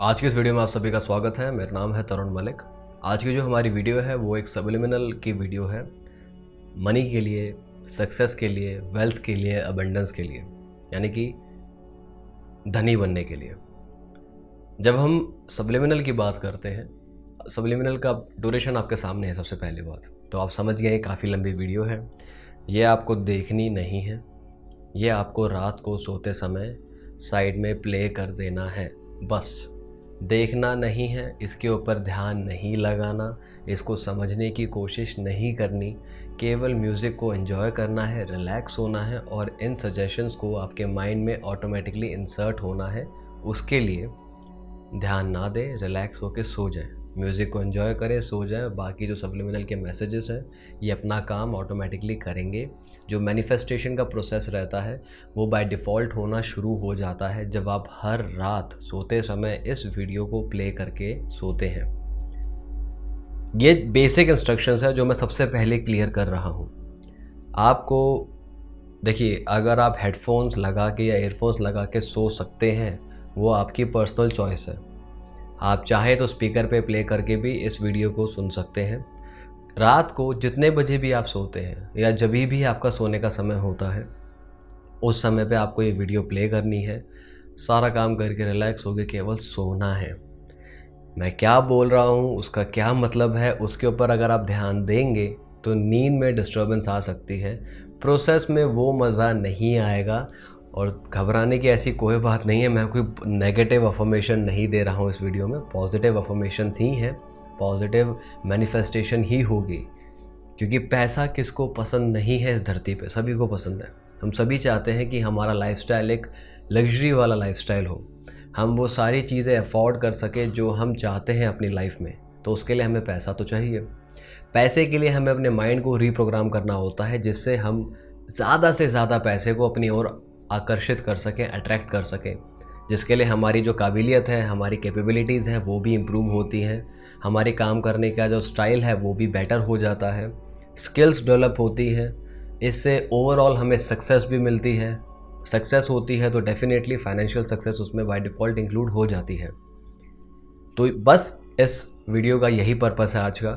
आज की इस वीडियो में आप सभी का स्वागत है। मेरा नाम है तरुण मलिक। आज की जो हमारी वीडियो है वो एक सबलिमिनल की वीडियो है, मनी के लिए, सक्सेस के लिए, वेल्थ के लिए, अबंडेंस के लिए, यानी कि धनी बनने के लिए। जब हम सबलिमिनल की बात करते हैं, सबलिमिनल का ड्यूरेशन आपके सामने है। सबसे पहली बात तो आप समझ गए, काफ़ी लंबी वीडियो है, ये आपको देखनी नहीं है, ये आपको रात को सोते समय साइड में प्ले कर देना है। बस देखना नहीं है, इसके ऊपर ध्यान नहीं लगाना, इसको समझने की कोशिश नहीं करनी, केवल म्यूज़िक को एंजॉय करना है, रिलैक्स होना है और इन सजेशंस को आपके माइंड में ऑटोमेटिकली इंसर्ट होना है। उसके लिए ध्यान ना दे, रिलैक्स होकर सो जाए, म्यूज़िक को एंजॉय करें, सो जाए। बाकी जो सबलिमिनल के मैसेजेस हैं ये अपना काम ऑटोमेटिकली करेंगे। जो मैनिफेस्टेशन का प्रोसेस रहता है वो बाय डिफ़ॉल्ट होना शुरू हो जाता है जब आप हर रात सोते समय इस वीडियो को प्ले करके सोते हैं। ये बेसिक इंस्ट्रक्शंस है जो मैं सबसे पहले क्लियर कर रहा हूँ आपको। देखिए, अगर आप हेडफोन्स लगा के या ईयरफोन्स लगा के सो सकते हैं वो आपकी पर्सनल चॉइस है। आप चाहे तो स्पीकर पे प्ले करके भी इस वीडियो को सुन सकते हैं। रात को जितने बजे भी आप सोते हैं या जब भी आपका सोने का समय होता है उस समय पे आपको ये वीडियो प्ले करनी है। सारा काम करके रिलैक्स होकर केवल सोना है। मैं क्या बोल रहा हूँ, उसका क्या मतलब है, उसके ऊपर अगर आप ध्यान देंगे तो नींद में डिस्टर्बेंस आ सकती है, प्रोसेस में वो मज़ा नहीं आएगा। और घबराने की ऐसी कोई बात नहीं है। मैं कोई नेगेटिव अफर्मेशन नहीं दे रहा हूँ इस वीडियो में, पॉजिटिव अफर्मेशंस ही हैं, पॉजिटिव मैनिफेस्टेशन ही होगी। क्योंकि पैसा किसको पसंद नहीं है इस धरती पे, सभी को पसंद है। हम सभी चाहते हैं कि हमारा लाइफस्टाइल एक लग्जरी वाला लाइफस्टाइल हो, हम वो सारी चीज़ें अफोर्ड कर सके जो हम चाहते हैं अपनी लाइफ में। तो उसके लिए हमें पैसा तो चाहिए। पैसे के लिए हमें अपने माइंड को रीप्रोग्राम करना होता है जिससे हम ज़्यादा से ज़्यादा पैसे को अपनी ओर आकर्षित कर सकें, अट्रैक्ट कर सकें, जिसके लिए हमारी जो काबिलियत है, हमारी कैपेबिलिटीज़ हैं वो भी इम्प्रूव होती हैं, हमारे काम करने का जो स्टाइल है वो भी बेटर हो जाता है, स्किल्स डेवलप होती है। इससे ओवरऑल हमें सक्सेस भी मिलती है। सक्सेस होती है तो डेफिनेटली फाइनेंशियल सक्सेस उसमें बाय डिफ़ॉल्ट इंक्लूड हो जाती है। तो बस इस वीडियो का यही पर्पस है आज का,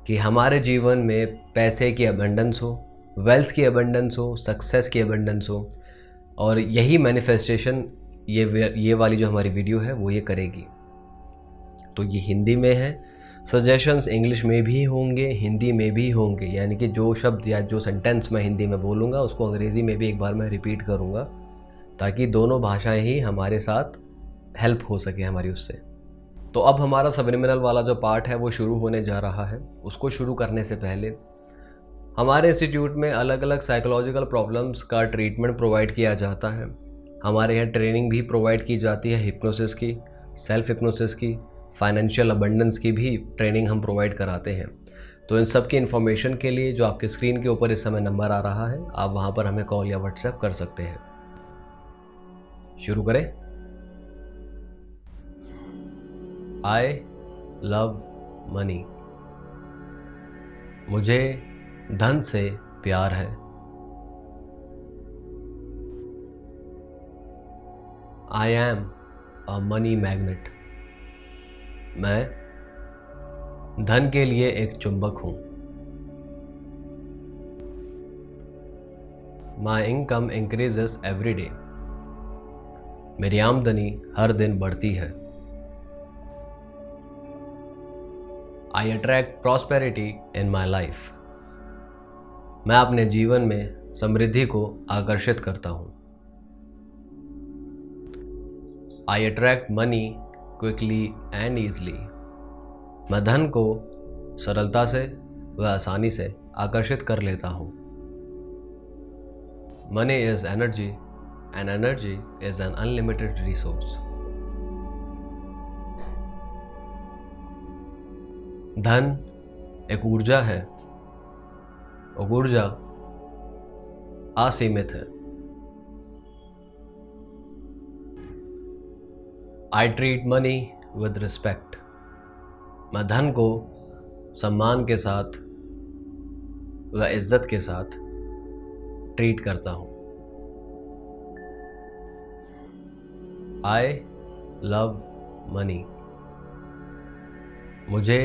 कि हमारे जीवन में पैसे की अबंडेंस हो, वेल्थ की अबंडेंस हो, सक्सेस की अबंडेंस हो। और यही मैनिफेस्टेशन ये वाली जो हमारी वीडियो है वो ये करेगी। तो ये हिंदी में है, सजेशंस इंग्लिश में भी होंगे, हिंदी में भी होंगे, यानी कि जो शब्द या जो सेंटेंस मैं हिंदी में बोलूँगा उसको अंग्रेज़ी में भी एक बार मैं रिपीट करूँगा, ताकि दोनों भाषाएं ही हमारे साथ हेल्प हो सके हमारी उससे। तो अब हमारा सबलिमिनल वाला जो पार्ट है वो शुरू होने जा रहा है। उसको शुरू करने से पहले हमारे इंस्टीट्यूट में अलग अलग साइकोलॉजिकल प्रॉब्लम्स का ट्रीटमेंट प्रोवाइड किया जाता है। हमारे यहाँ ट्रेनिंग भी प्रोवाइड की जाती है, हिप्नोसिस की, सेल्फ हिप्नोसिस की, फाइनेंशियल अबंडेंस की भी ट्रेनिंग हम प्रोवाइड कराते हैं। तो इन सब की इन्फॉर्मेशन के लिए जो आपके स्क्रीन के ऊपर इस समय नंबर आ रहा है, आप वहाँ पर हमें कॉल या व्हाट्सएप कर सकते हैं। शुरू करें। I love money. मुझे धन से प्यार है। I am a money magnet. मैं धन के लिए एक चुंबक हूं। My income increases every day. मेरी आमदनी हर दिन बढ़ती है। I attract prosperity in my life. मैं अपने जीवन में समृद्धि को आकर्षित करता हूँ। I attract money quickly and easily. मैं धन को सरलता से व आसानी से आकर्षित कर लेता हूँ। Money is energy and energy is an unlimited resource. धन एक ऊर्जा है, ऊर्जा असीमित है। I treat money with respect. मैं धन को सम्मान के साथ व इज्जत के साथ ट्रीट करता हूँ। I love money. मुझे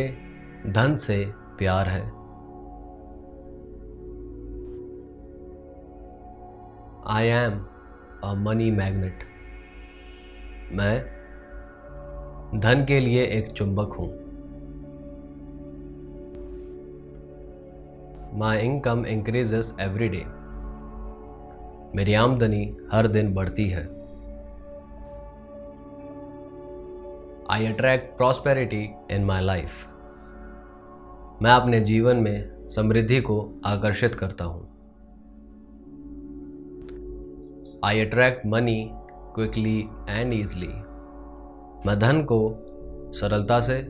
धन से प्यार है। I am a money magnet. मैं धन के लिए एक चुंबक हूँ। My income increases every day. मेरी आमदनी हर दिन बढ़ती है। I attract prosperity in my life. मैं अपने जीवन में समृद्धि को आकर्षित करता हूँ। I attract money quickly and easily. मैं धन को सरलता से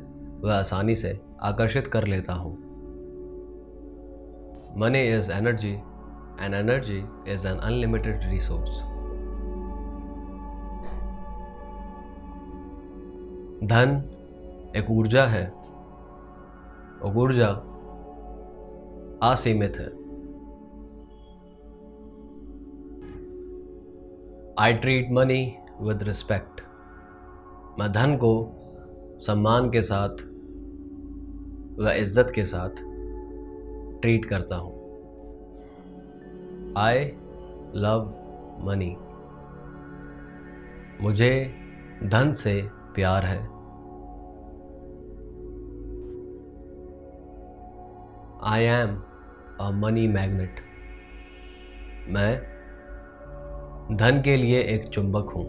व आसानी से आकर्षित कर लेता हूँ। Money is energy and energy is an unlimited resource. धन एक ऊर्जा है और ऊर्जा असीमित है। I treat money with respect. मैं धन को सम्मान के साथ व इज्जत के साथ ट्रीट करता हूँ। I love money. मुझे धन से प्यार है। I am a money magnet. मैं धन के लिए एक चुंबक हूँ।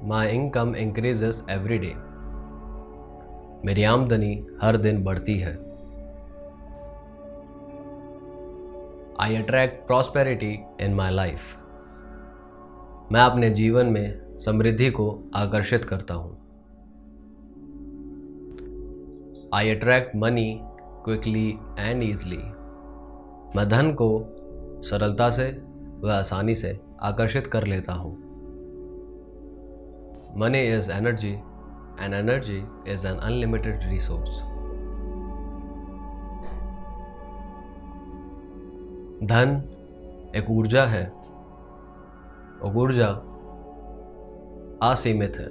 My income increases every day. मेरी आमदनी हर दिन बढ़ती है। I attract prosperity in my life. मैं अपने जीवन में समृद्धि को आकर्षित करता हूँ। I attract money quickly and easily. मैं धन को सरलता से व आसानी से आकर्षित कर लेता हूँ। Money is energy and energy is an unlimited resource. धन एक ऊर्जा है और ऊर्जा असीमित है।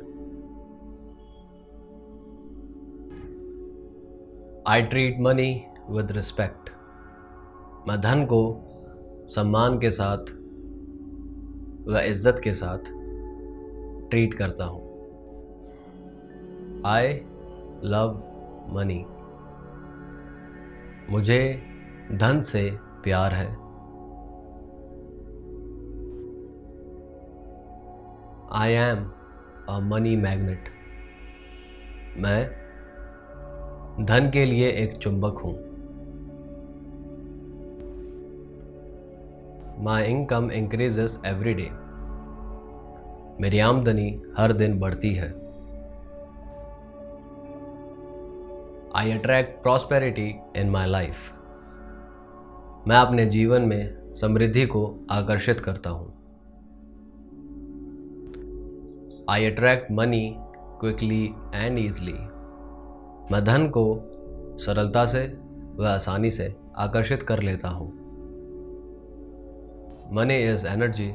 I treat money with respect. मैं धन को सम्मान के साथ व इज्जत के साथ ट्रीट करता हूँ। I love money. मुझे धन से प्यार है। I am a money magnet. मैं धन के लिए एक चुंबक हूँ। My income increases every day. मेरी आमदनी हर दिन बढ़ती है। I attract prosperity in my life. मैं अपने जीवन में समृद्धि को आकर्षित करता हूँ। I attract money quickly and easily. मैं धन को सरलता से व आसानी से आकर्षित कर लेता हूँ। Money is energy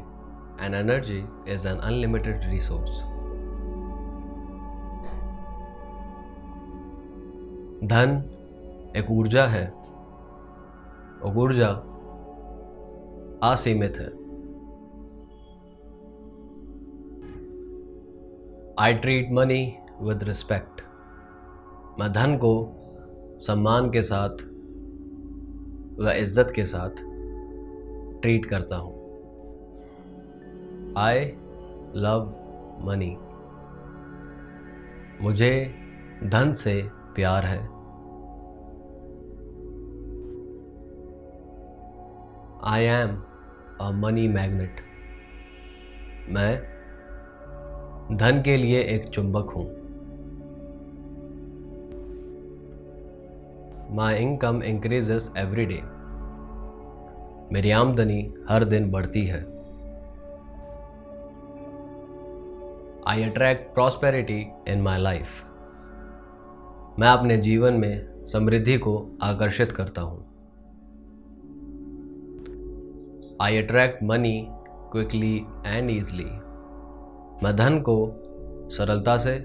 and energy is an unlimited resource. धन एक ऊर्जा है और ऊर्जा असीमित है। I treat money with respect. मैं धन को सम्मान के साथ व इज्जत के साथ ट्रीट करता हूँ। I love money. मुझे धन से प्यार है। I am a money magnet. मैं धन के लिए एक चुंबक हूँ। My income increases every day. मेरी आमदनी हर दिन बढ़ती है। I attract prosperity in my life. मैं अपने जीवन में समृद्धि को आकर्षित करता हूँ। I attract money quickly and easily. मैं धन को सरलता से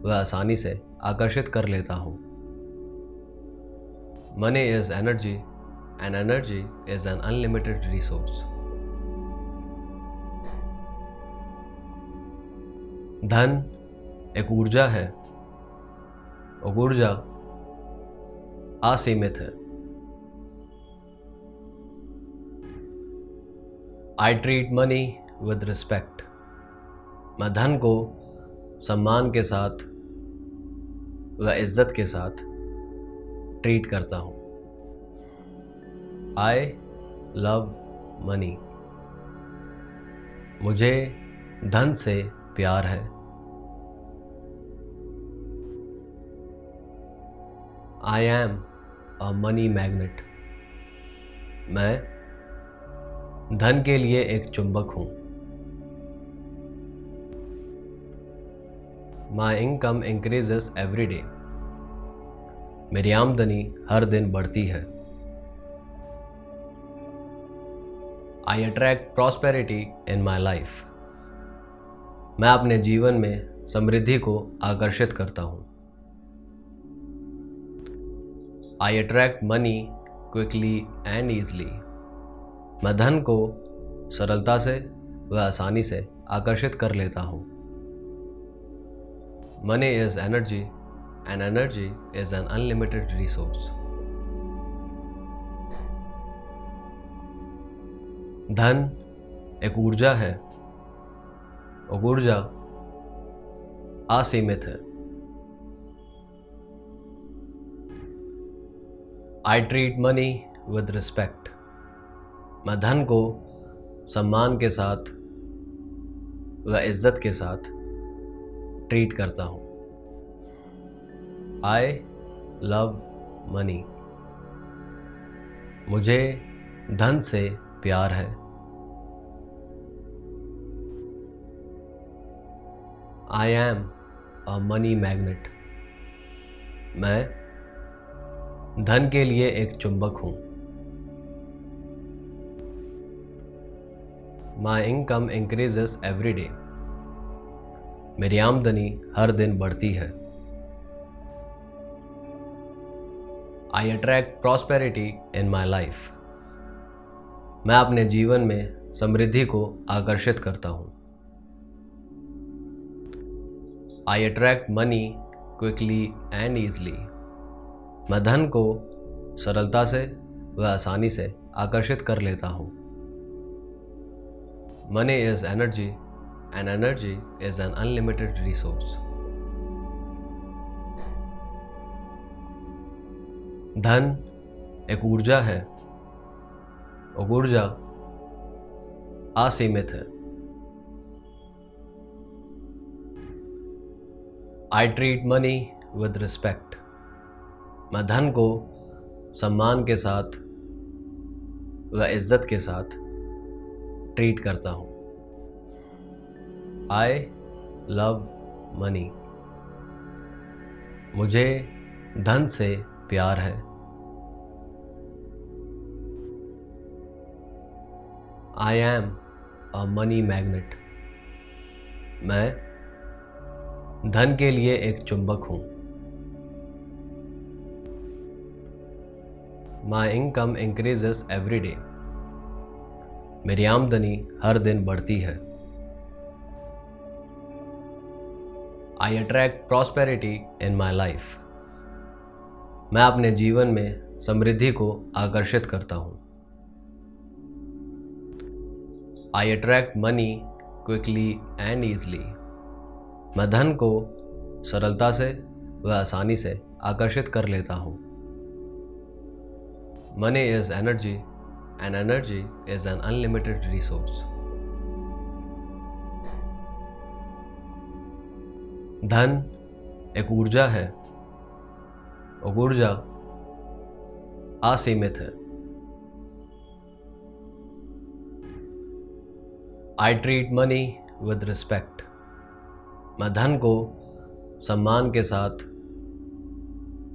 व आसानी से आकर्षित कर लेता हूँ। Money is energy and energy is an unlimited resource. धन एक ऊर्जा है और ऊर्जा असीमित है। I treat money with respect. मैं धन को सम्मान के साथ व इज्जत के साथ ट्रीट करता हूँ। I love money. मुझे धन से प्यार है। I am a money magnet. मैं धन के लिए एक चुंबक हूँ। My income increases every day. मेरी आमदनी हर दिन बढ़ती है। I attract prosperity in my life. मैं अपने जीवन में समृद्धि को आकर्षित करता हूँ। I attract money quickly and easily. मैं धन को सरलता से व आसानी से आकर्षित कर लेता हूँ। Money is energy and energy is an unlimited resource. धन एक ऊर्जा है और ऊर्जा असीमित है। I treat money with respect. मैं धन को सम्मान के साथ व इज्जत के साथ ट्रीट करता हूँ। I love money. मुझे धन से प्यार है। I am a money magnet. मैं धन के लिए एक चुंबक हूँ। My income increases every day. मेरी आमदनी हर दिन बढ़ती है। I attract prosperity in my life. मैं अपने जीवन में समृद्धि को आकर्षित करता हूँ। I attract money quickly and easily. मैं धन को सरलता से व आसानी से आकर्षित कर लेता हूँ। Money is energy and energy is an unlimited resource. धन एक ऊर्जा है और ऊर्जा असीमित है। I treat money with respect. मैं धन को सम्मान के साथ व इज्जत के साथ ट्रीट करता हूँ। I love money. मुझे धन से प्यार है। I am a money magnet. मैं धन के लिए एक चुंबक हूँ। My income increases every day. मेरी आमदनी हर दिन बढ़ती है। I attract prosperity in my life. मैं अपने जीवन में समृद्धि को आकर्षित करता हूँ। I attract money quickly and easily. मैं धन को सरलता से व आसानी से आकर्षित कर लेता हूँ। Money is energy and energy is an unlimited resource. धन एक ऊर्जा है और ऊर्जा असीमित है। I treat money with respect. मैं धन को सम्मान के साथ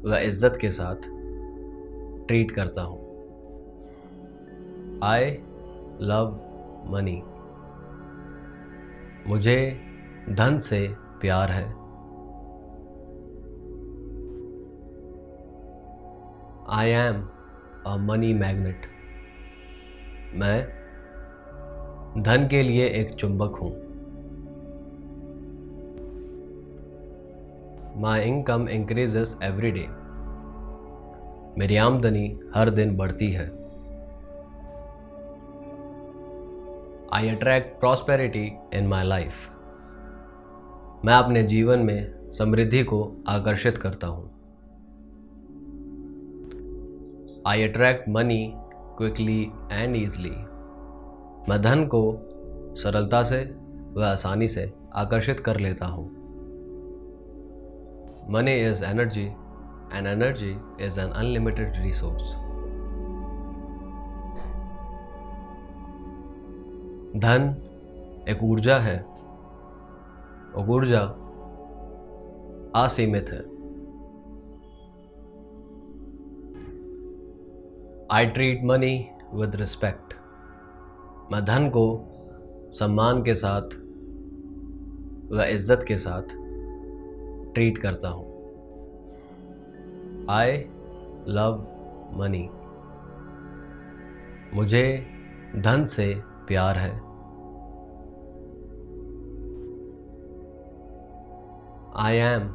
व इज्जत के साथ ट्रीट करता हूँ। I love money. मुझे धन से प्यार है। I am a money magnet. मैं धन के लिए एक चुंबक हूँ। My income increases every day. मेरी आमदनी हर दिन बढ़ती है। I attract prosperity in my life. मैं अपने जीवन में समृद्धि को आकर्षित करता हूँ। I attract money quickly and easily. मैं धन को सरलता से व आसानी से आकर्षित कर लेता हूँ। Money is energy and energy is an unlimited resource. धन एक ऊर्जा है और ऊर्जा असीमित है। I treat money with respect. मैं धन को सम्मान के साथ व इज्जत के साथ ट्रीट करता हूँ। I love money. मुझे धन से प्यार है। I am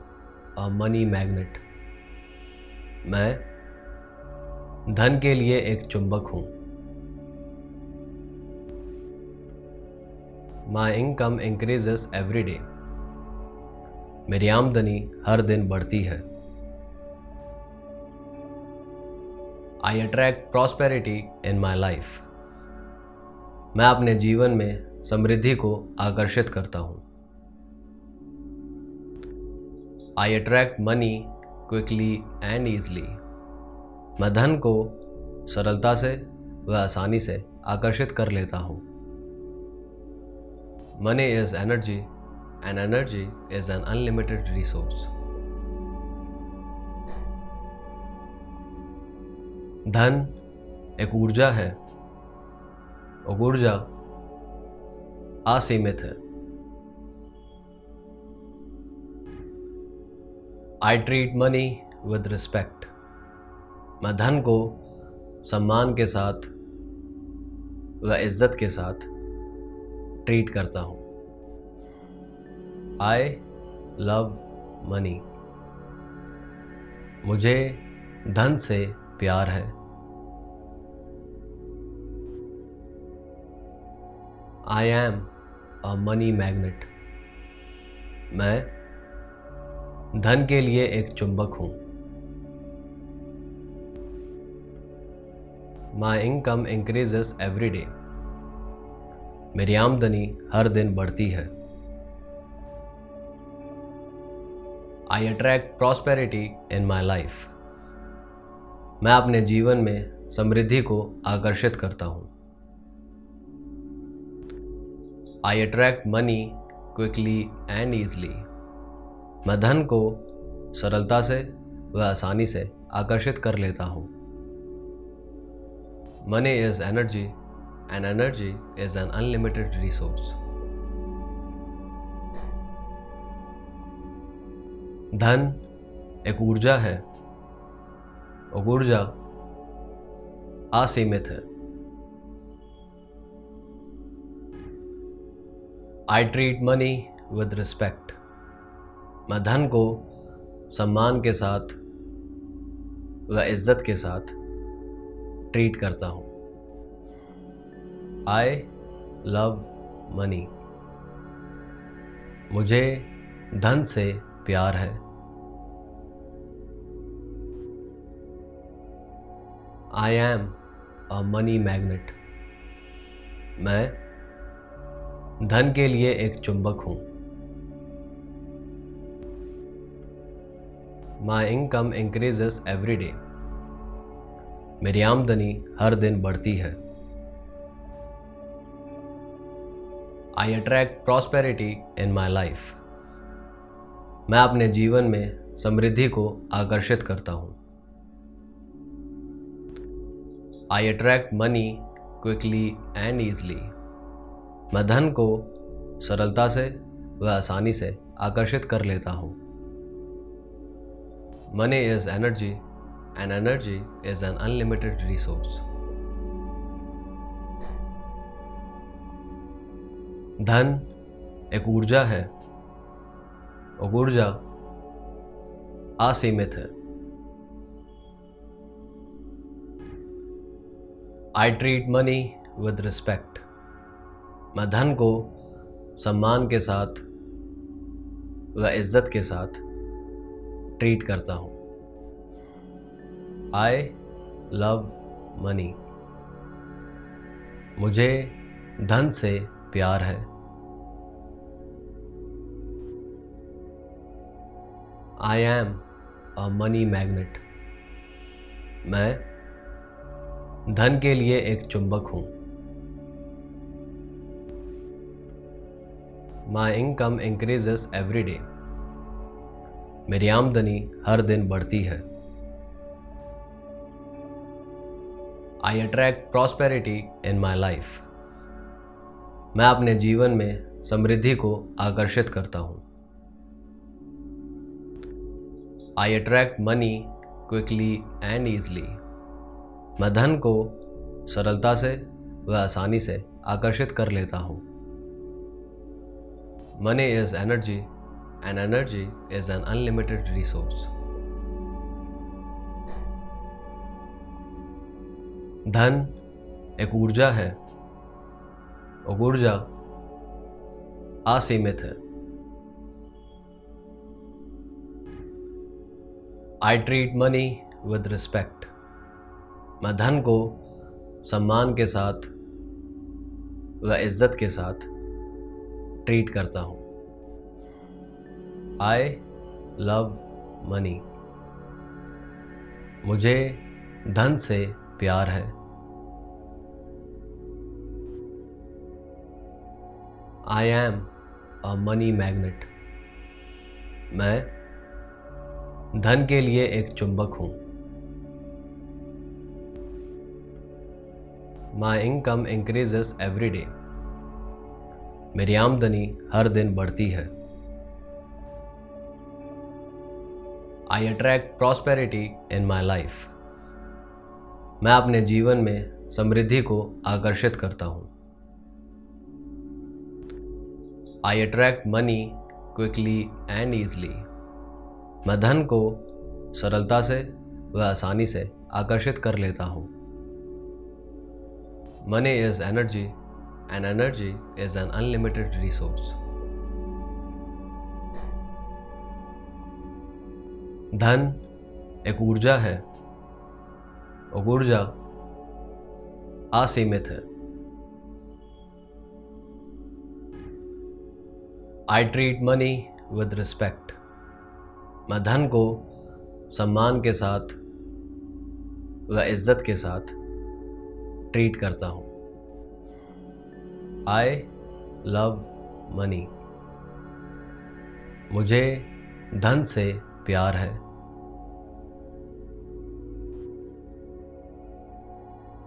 a money magnet. मैं धन के लिए एक चुंबक हूँ। My income increases every day. मेरी आमदनी हर दिन बढ़ती है। I attract prosperity in my life. मैं अपने जीवन में समृद्धि को आकर्षित करता हूँ। I attract money quickly and easily. मैं धन को सरलता से व आसानी से आकर्षित कर लेता हूँ। Money is energy and energy is an unlimited resource. धन एक ऊर्जा है और ऊर्जा असीमित है। I treat money with respect. मैं धन को सम्मान के साथ व इज्जत के साथ ट्रीट करता हूँ। I love money. मुझे धन से प्यार है। I am a money magnet. मैं धन के लिए एक चुंबक हूँ। My income increases every day. मेरी आमदनी हर दिन बढ़ती है। I attract prosperity in my life. मैं अपने जीवन में समृद्धि को आकर्षित करता हूँ। I attract money quickly and easily. मैं धन को सरलता से व आसानी से आकर्षित कर लेता हूँ। Money is energy and energy is an unlimited resource. धन एक ऊर्जा है और ऊर्जा असीमित है। I treat money with respect. मैं धन को सम्मान के साथ व इज्जत के साथ ट्रीट करता हूँ। I love money. मुझे धन से प्यार है। I am a money magnet. मैं धन के लिए एक चुंबक हूँ। My income increases every day. मेरी आमदनी हर दिन बढ़ती है। I attract prosperity in my life. मैं अपने जीवन में समृद्धि को आकर्षित करता हूँ। I attract money quickly and easily. मैं धन को सरलता से वह आसानी से आकर्षित कर लेता हूँ। Money is energy and energy is an unlimited resource. धन एक ऊर्जा है और ऊर्जा असीमित है। I treat money with respect. मैं धन को सम्मान के साथ व इज्जत के साथ ट्रीट करता हूँ। I love money. मुझे धन से प्यार है। I am a money magnet. मैं धन के लिए एक चुंबक हूँ। My income increases every day. मेरी आमदनी हर दिन बढ़ती है। I attract prosperity in my life. मैं अपने जीवन में समृद्धि को आकर्षित करता हूँ। I attract money quickly and easily. मैं धन को सरलता से व आसानी से आकर्षित कर लेता हूँ। Money is energy and energy is an unlimited resource. धन एक ऊर्जा है और ऊर्जा असीमित है। I treat money with respect. मैं धन को सम्मान के साथ व इज्जत के साथ ट्रीट करता हूँ। I love money. मुझे धन से प्यार है। I am a money magnet. मैं धन के लिए एक चुंबक हूँ। My income increases every day. मेरी आमदनी हर दिन बढ़ती है। I attract prosperity in my life. मैं अपने जीवन में समृद्धि को आकर्षित करता हूँ। I attract money quickly and easily. मैं धन को सरलता से व आसानी से आकर्षित कर लेता हूँ। Money is energy and energy is an unlimited resource. धन एक ऊर्जा है और ऊर्जा असीमित है। I treat money with respect. मैं धन को सम्मान के साथ व इज्जत के साथ ट्रीट करता हूँ। I love money. मुझे धन से प्यार है।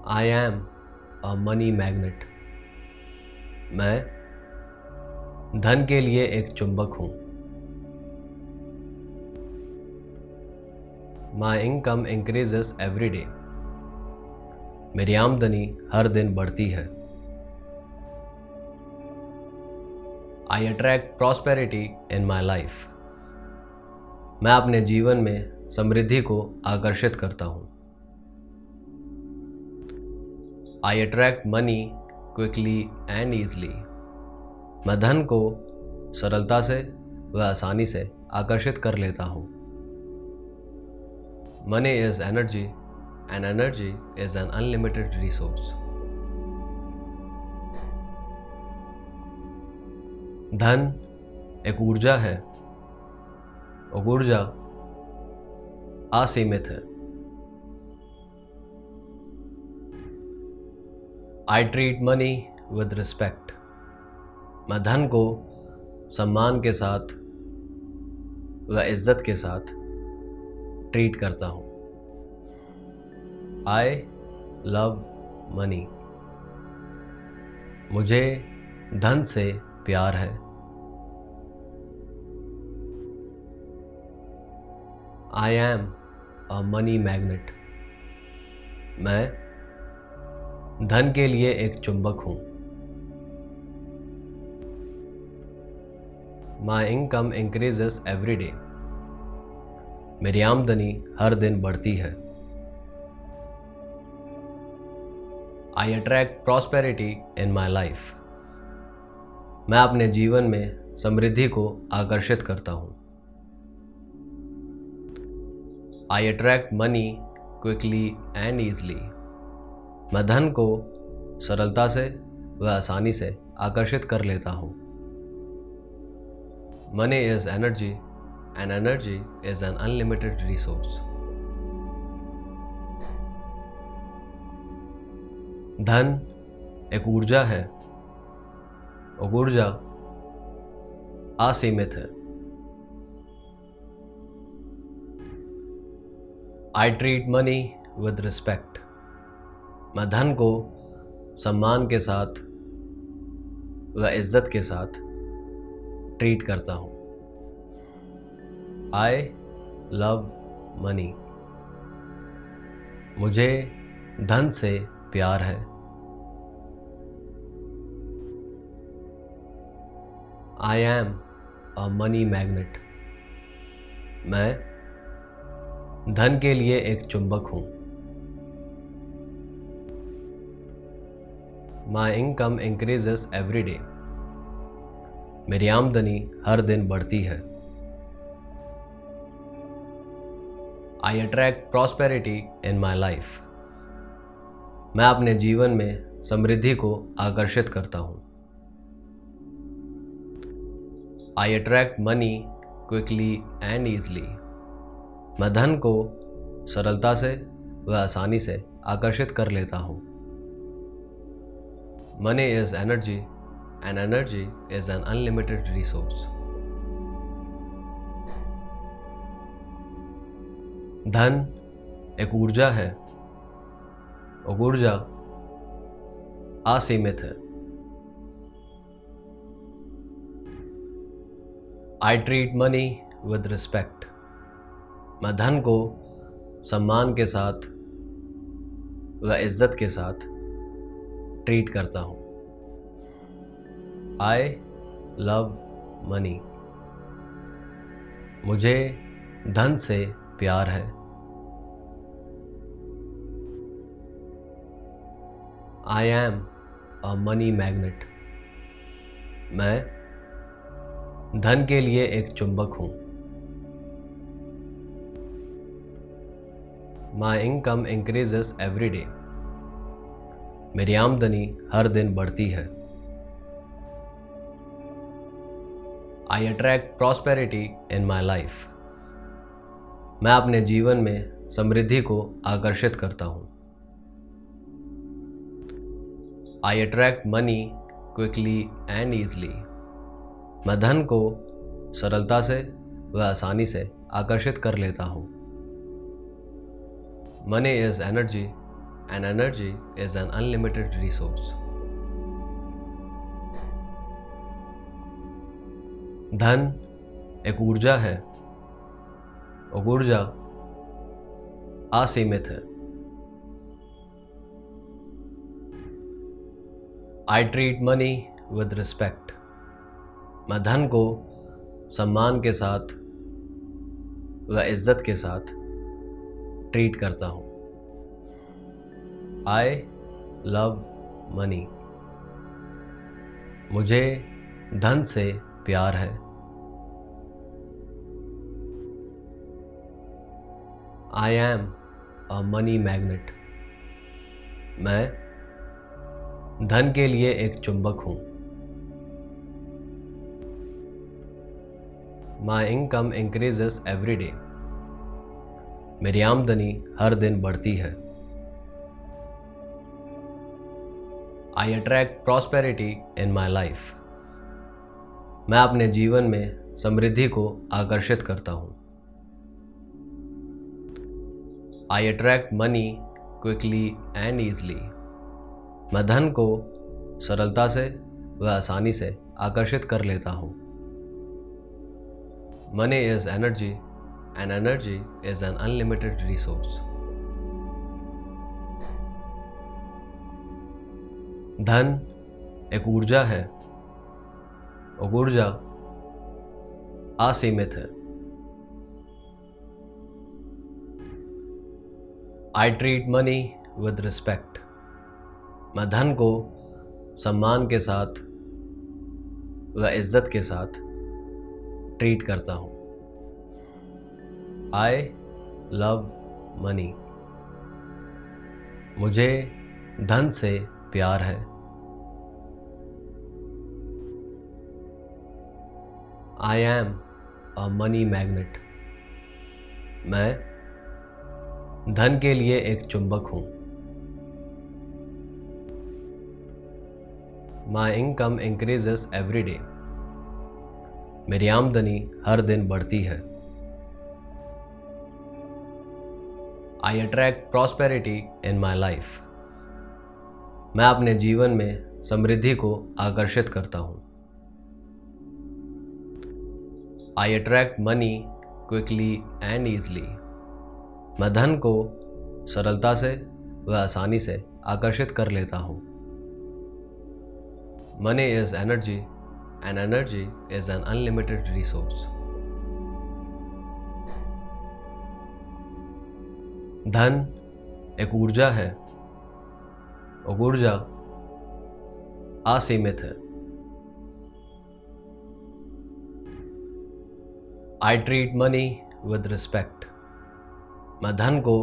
I am a money magnet. मैं धन के लिए एक चुंबक हूँ। My income increases every day. मेरी आमदनी हर दिन बढ़ती है। I attract prosperity in my life. मैं अपने जीवन में समृद्धि को आकर्षित करता हूँ। I attract money quickly and easily. मैं धन को सरलता से व आसानी से आकर्षित कर लेता हूँ। Money is energy and energy is an unlimited resource. धन एक ऊर्जा है और ऊर्जा असीमित है। I treat money with respect. मैं धन को सम्मान के साथ व इज्जत के साथ ट्रीट करता हूँ। I love money. मुझे धन से प्यार है। I am a money magnet. मैं धन के लिए एक चुंबक हूँ। My income increases every day. मेरी आमदनी हर दिन बढ़ती है। I attract prosperity in my life. मैं अपने जीवन में समृद्धि को आकर्षित करता हूँ। I attract money quickly and easily. मैं धन को सरलता से व आसानी से आकर्षित कर लेता हूँ। Money is energy and energy is an unlimited resource. धन एक ऊर्जा है और ऊर्जा असीमित है। I treat money with respect. मैं धन को सम्मान के साथ व इज्जत के साथ ट्रीट करता हूँ। I love money. मुझे धन से प्यार है। I am a money magnet. मैं धन के लिए एक चुंबक हूँ। My income increases every day. मेरी आमदनी हर दिन बढ़ती है। I attract prosperity in my life. मैं अपने जीवन में समृद्धि को आकर्षित करता हूँ। I attract money quickly and easily. मैं धन को सरलता से व आसानी से आकर्षित कर लेता हूँ। Money is energy and energy is an unlimited resource. धन एक ऊर्जा है और ऊर्जा असीमित है। I treat money with respect. मैं धन को सम्मान के साथ व इज्जत के साथ ट्रीट करता हूँ। I love money. मुझे धन से प्यार है। I am a money magnet. मैं धन के लिए एक चुंबक हूँ। My income increases every day. मेरी आमदनी हर दिन बढ़ती है। I attract prosperity in my life. मैं अपने जीवन में समृद्धि को आकर्षित करता हूँ। I attract money quickly and easily. मैं धन को सरलता से व आसानी से आकर्षित कर लेता हूँ। Money is energy and energy is an unlimited resource. धन एक ऊर्जा है और ऊर्जा असीमित है। I treat money with respect. मैं धन को सम्मान के साथ व इज्जत के साथ ट्रीट करता हूँ। I love money. मुझे धन से प्यार है। I am a money magnet. मैं धन के लिए एक चुंबक हूँ। My income increases every day. मेरी आमदनी हर दिन बढ़ती है। I attract prosperity in my life. मैं अपने जीवन में समृद्धि को आकर्षित करता हूँ। I attract money quickly and easily. मैं धन को सरलता से व आसानी से आकर्षित कर लेता हूँ। Money is energy and energy is an unlimited resource. धन एक ऊर्जा है और ऊर्जा असीमित है। I treat money with respect. मैं धन को सम्मान के साथ व इज्जत के साथ ट्रीट करता हूँ। I love money. मुझे धन से प्यार है। I am a money magnet. मैं धन के लिए एक चुंबक हूँ। My income increases every day. मेरी आमदनी हर दिन बढ़ती है। I attract prosperity in my life. मैं अपने जीवन में समृद्धि को आकर्षित करता हूँ। I attract money quickly and easily. मैं धन को सरलता से व आसानी से आकर्षित कर लेता हूँ। Money is energy and energy is an unlimited resource. धन एक ऊर्जा है और ऊर्जा असीमित है। I treat money with respect. मैं धन को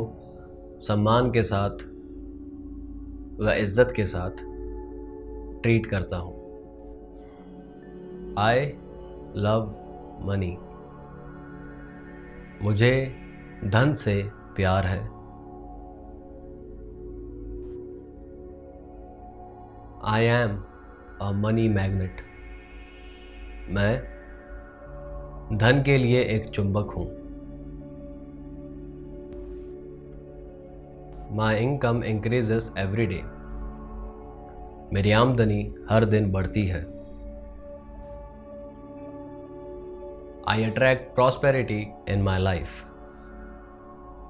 सम्मान के साथ व इज्जत के साथ ट्रीट करता हूँ। I love money. मुझे धन से प्यार है। I am a money magnet. मैं धन के लिए एक चुंबक हूँ। My income increases every day. मेरी आमदनी हर दिन बढ़ती है। I attract prosperity in my life.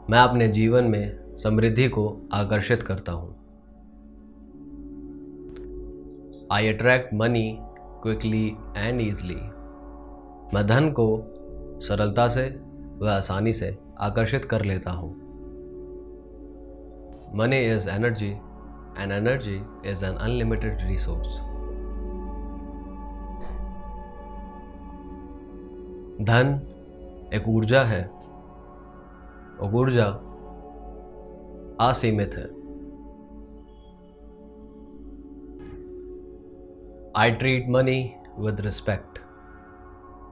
मैं अपने जीवन में समृद्धि को आकर्षित करता हूँ। I attract money quickly and easily. मैं धन को सरलता से व आसानी से आकर्षित कर लेता हूँ। Money is energy and energy is an unlimited resource. धन एक ऊर्जा है और ऊर्जा असीमित है। I treat money with respect.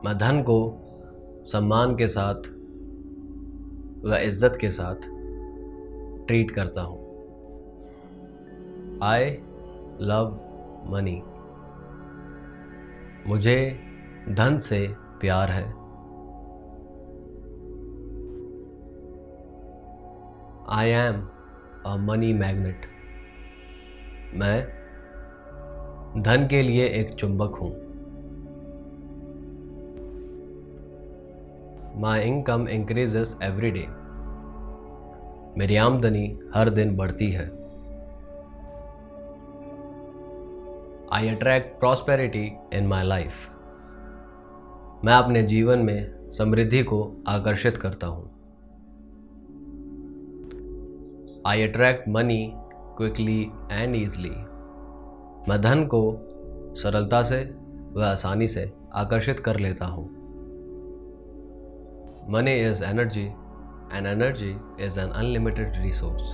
मैं धन को सम्मान के साथ व इज्जत के साथ ट्रीट करता हूँ। I love money. मुझे धन से प्यार है। I am a money magnet. मैं धन के लिए एक चुंबक हूँ। My income increases every day. मेरी आमदनी हर दिन बढ़ती है। I attract prosperity in my life. मैं अपने जीवन में समृद्धि को आकर्षित करता हूँ। I attract money quickly and easily. मैं धन को सरलता से व आसानी से आकर्षित कर लेता हूँ। Money is energy and energy is an unlimited resource.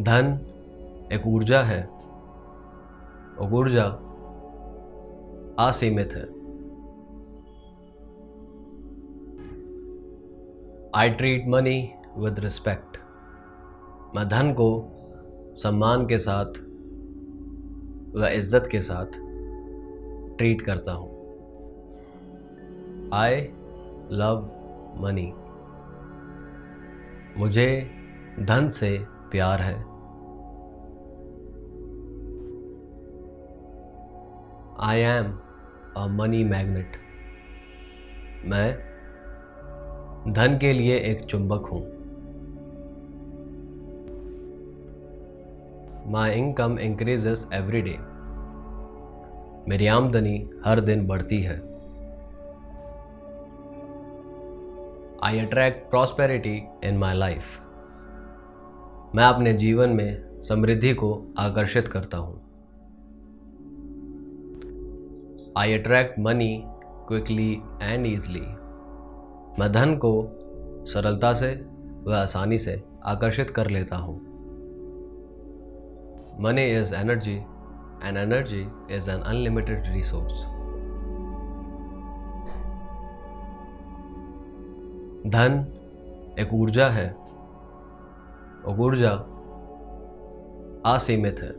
धन एक ऊर्जा है और ऊर्जा असीमित है। I treat money with respect. मैं धन को सम्मान के साथ व इज्जत के साथ ट्रीट करता हूँ। I love money. मुझे धन से प्यार है। I am a money magnet. मैं धन के लिए एक चुंबक हूँ। My income increases every day. मेरी आमदनी हर दिन बढ़ती है। I attract prosperity in my life. मैं अपने जीवन में समृद्धि को आकर्षित करता हूँ। I attract money quickly and easily. मैं धन को सरलता से व आसानी से आकर्षित कर लेता हूँ। Money is energy and energy is an unlimited resource. धन एक ऊर्जा है और ऊर्जा असीमित है।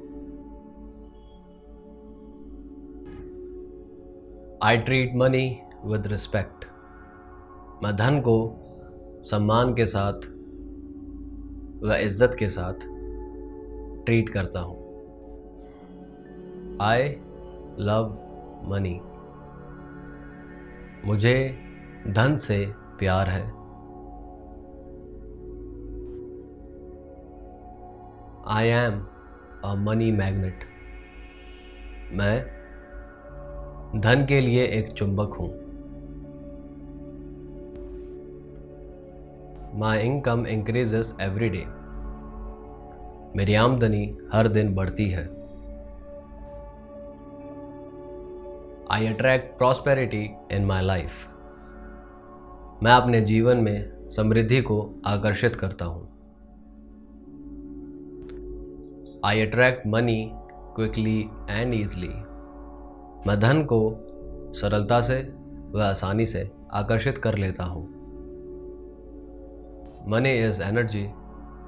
I treat money with respect. मैं धन को सम्मान के साथ व इज्जत के साथ ट्रीट करता हूँ। I love money. मुझे धन से प्यार है। I am a money magnet. मैं धन के लिए एक चुंबक हूँ। My income increases every day. मेरी आमदनी हर दिन बढ़ती है। I attract prosperity in my life. मैं अपने जीवन में समृद्धि को आकर्षित करता हूँ। I attract money quickly and easily. मैं धन को सरलता से व आसानी से आकर्षित कर लेता हूँ। Money is energy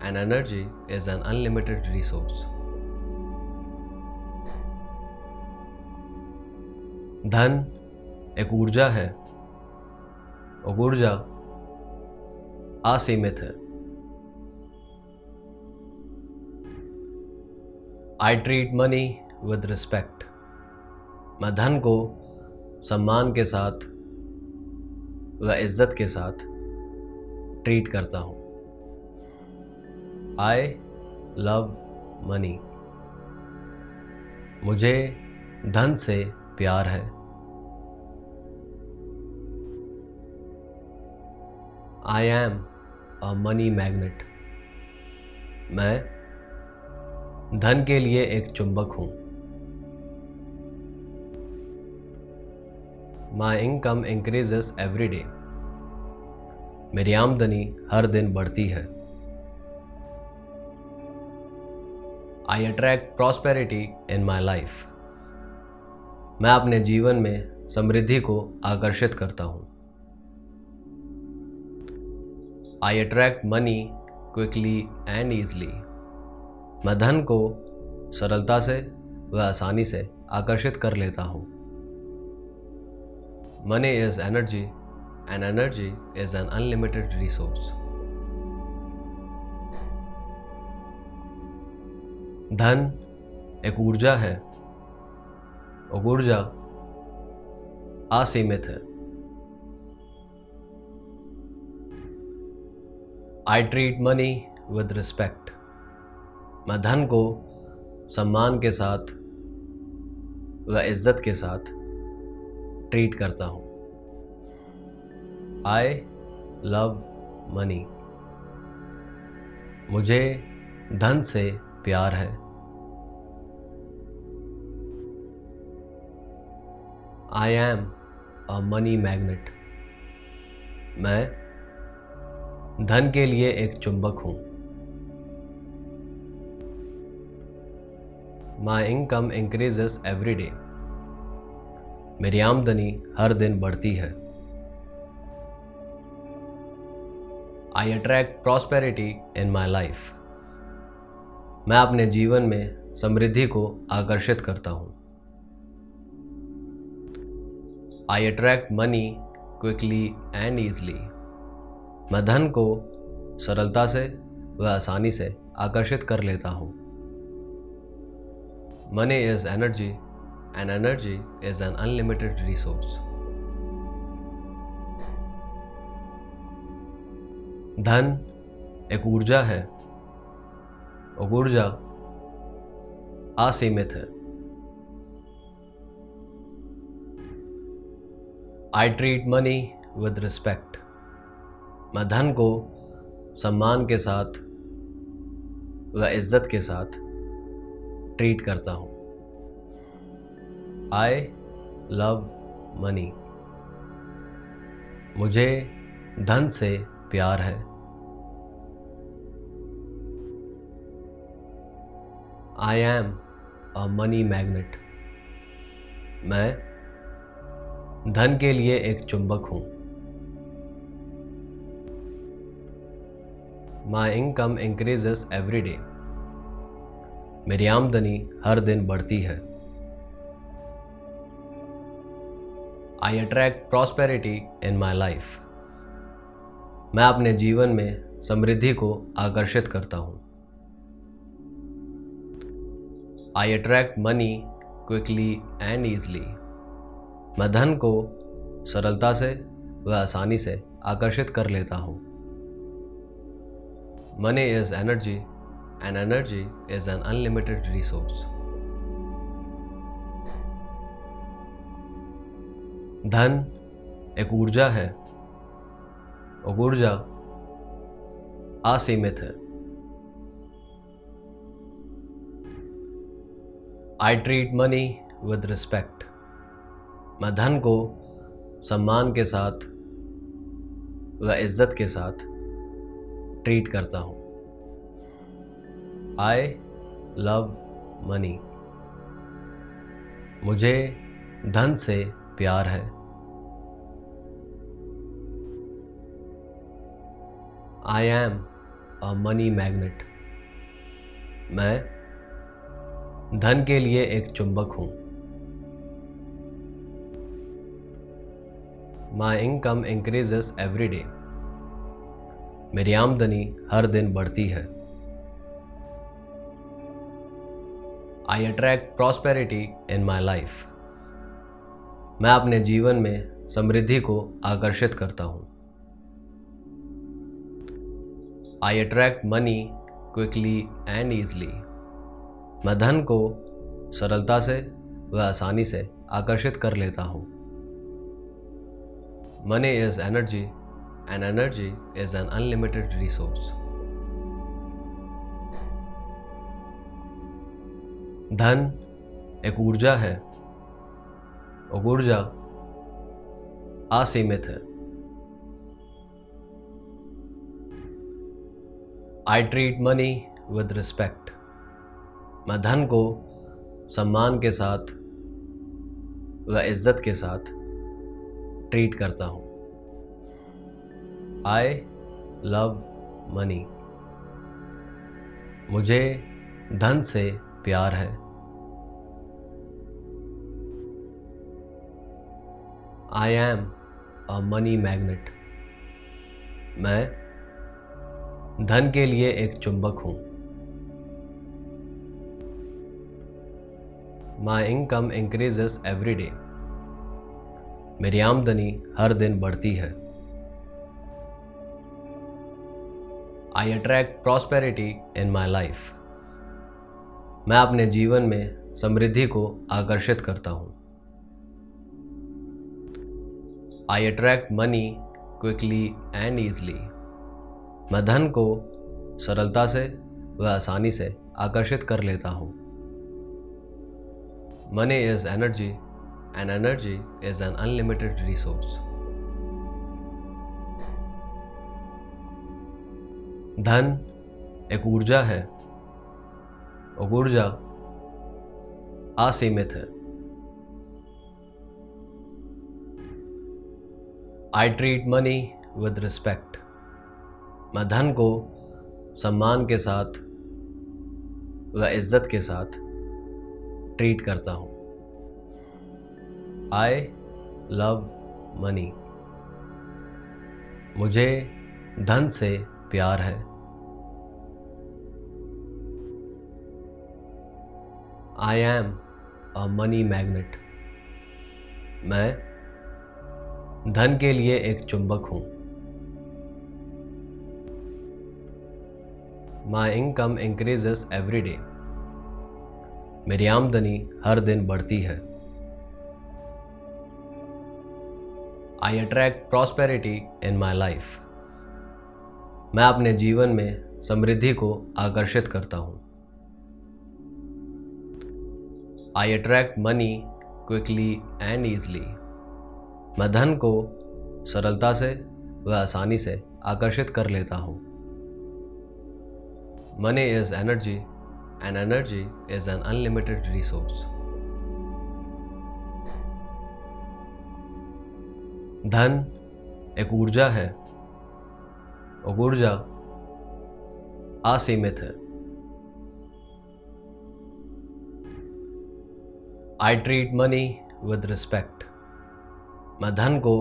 and energy is an unlimited resource. धन एक ऊर्जा है और ऊर्जा असीमित है। I treat money with respect. मैं धन को सम्मान के साथ व इज्जत के साथ ट्रीट करता हूँ। I love money. मुझे धन से प्यार है। I am a money magnet. मैं धन के लिए एक चुंबक हूँ। My income increases every day. मेरी आमदनी हर दिन बढ़ती है। I attract prosperity in my life. मैं अपने जीवन में समृद्धि को आकर्षित करता हूँ। I attract money quickly and easily. मैं धन को सरलता से व आसानी से आकर्षित कर लेता हूँ। Money is energy and energy is an unlimited resource. धन एक ऊर्जा है और ऊर्जा असीमित है। I treat money with respect. मैं धन को सम्मान के साथ व इज्जत के साथ ट्रीट करता हूँ। I love money. मुझे धन से प्यार है। I am a money magnet. मैं धन के लिए एक चुंबक हूँ। My income increases every day. मेरी आमदनी हर दिन बढ़ती है। I attract prosperity in my life. मैं अपने जीवन में समृद्धि को आकर्षित करता हूँ। I attract money quickly and easily. मैं धन को सरलता से व आसानी से आकर्षित कर लेता हूँ। Money is energy and energy is an unlimited resource. धन एक ऊर्जा है और ऊर्जा असीमित है। I treat money with respect. मैं धन को सम्मान के साथ व इज्जत के साथ ट्रीट करता हूँ। I love money. मुझे धन से प्यार है। I am a money magnet. मैं धन के लिए एक चुंबक हूँ। My income increases every day. मेरी आमदनी हर दिन बढ़ती है। I attract prosperity in my life. मैं अपने जीवन में समृद्धि को आकर्षित करता हूँ। I attract money quickly and easily. मैं धन को सरलता से व आसानी से आकर्षित कर लेता हूँ। Money is energy and energy is an unlimited resource. धन एक ऊर्जा है और ऊर्जा असीमित है। I treat money with respect. मैं धन को सम्मान के साथ व इज्जत के साथ ट्रीट करता हूँ। I love money. मुझे धन से प्यार है। I am a money magnet. मैं धन के लिए एक चुंबक हूँ। My income increases every day. मेरी आमदनी हर दिन बढ़ती है। I attract prosperity in my life. मैं अपने जीवन में समृद्धि को आकर्षित करता हूँ। I attract money quickly and easily. मैं धन को सरलता से व आसानी से आकर्षित कर लेता हूँ। Money is energy and energy is an unlimited resource. धन एक ऊर्जा है और ऊर्जा असीमित है। I treat money with respect. मैं धन को सम्मान के साथ व इज्जत के साथ ट्रीट करता हूँ। I love money. मुझे धन से प्यार है। I am a money magnet. मैं धन के लिए एक चुंबक हूँ। My income increases every day. मेरी आमदनी हर दिन बढ़ती है। I attract prosperity in my life. मैं अपने जीवन में समृद्धि को आकर्षित करता हूँ। I attract money quickly and easily. मैं धन को सरलता से व आसानी से आकर्षित कर लेता हूँ। Money is energy and energy is an unlimited resource. धन एक ऊर्जा है और ऊर्जा असीमित है। I treat money with respect. मैं धन को सम्मान के साथ व इज्जत के साथ ट्रीट करता हूँ। I love money. मुझे धन से प्यार है। I am a money magnet. मैं धन के लिए एक चुंबक हूँ। My income increases every day. मेरी आमदनी हर दिन बढ़ती है। I attract prosperity in my life. मैं अपने जीवन में समृद्धि को आकर्षित करता हूँ। I attract money quickly and easily. मैं धन को सरलता से व आसानी से आकर्षित कर लेता हूँ। Money is energy and energy is an unlimited resource. धन एक ऊर्जा है और ऊर्जा असीमित है। I treat money with respect. मैं धन को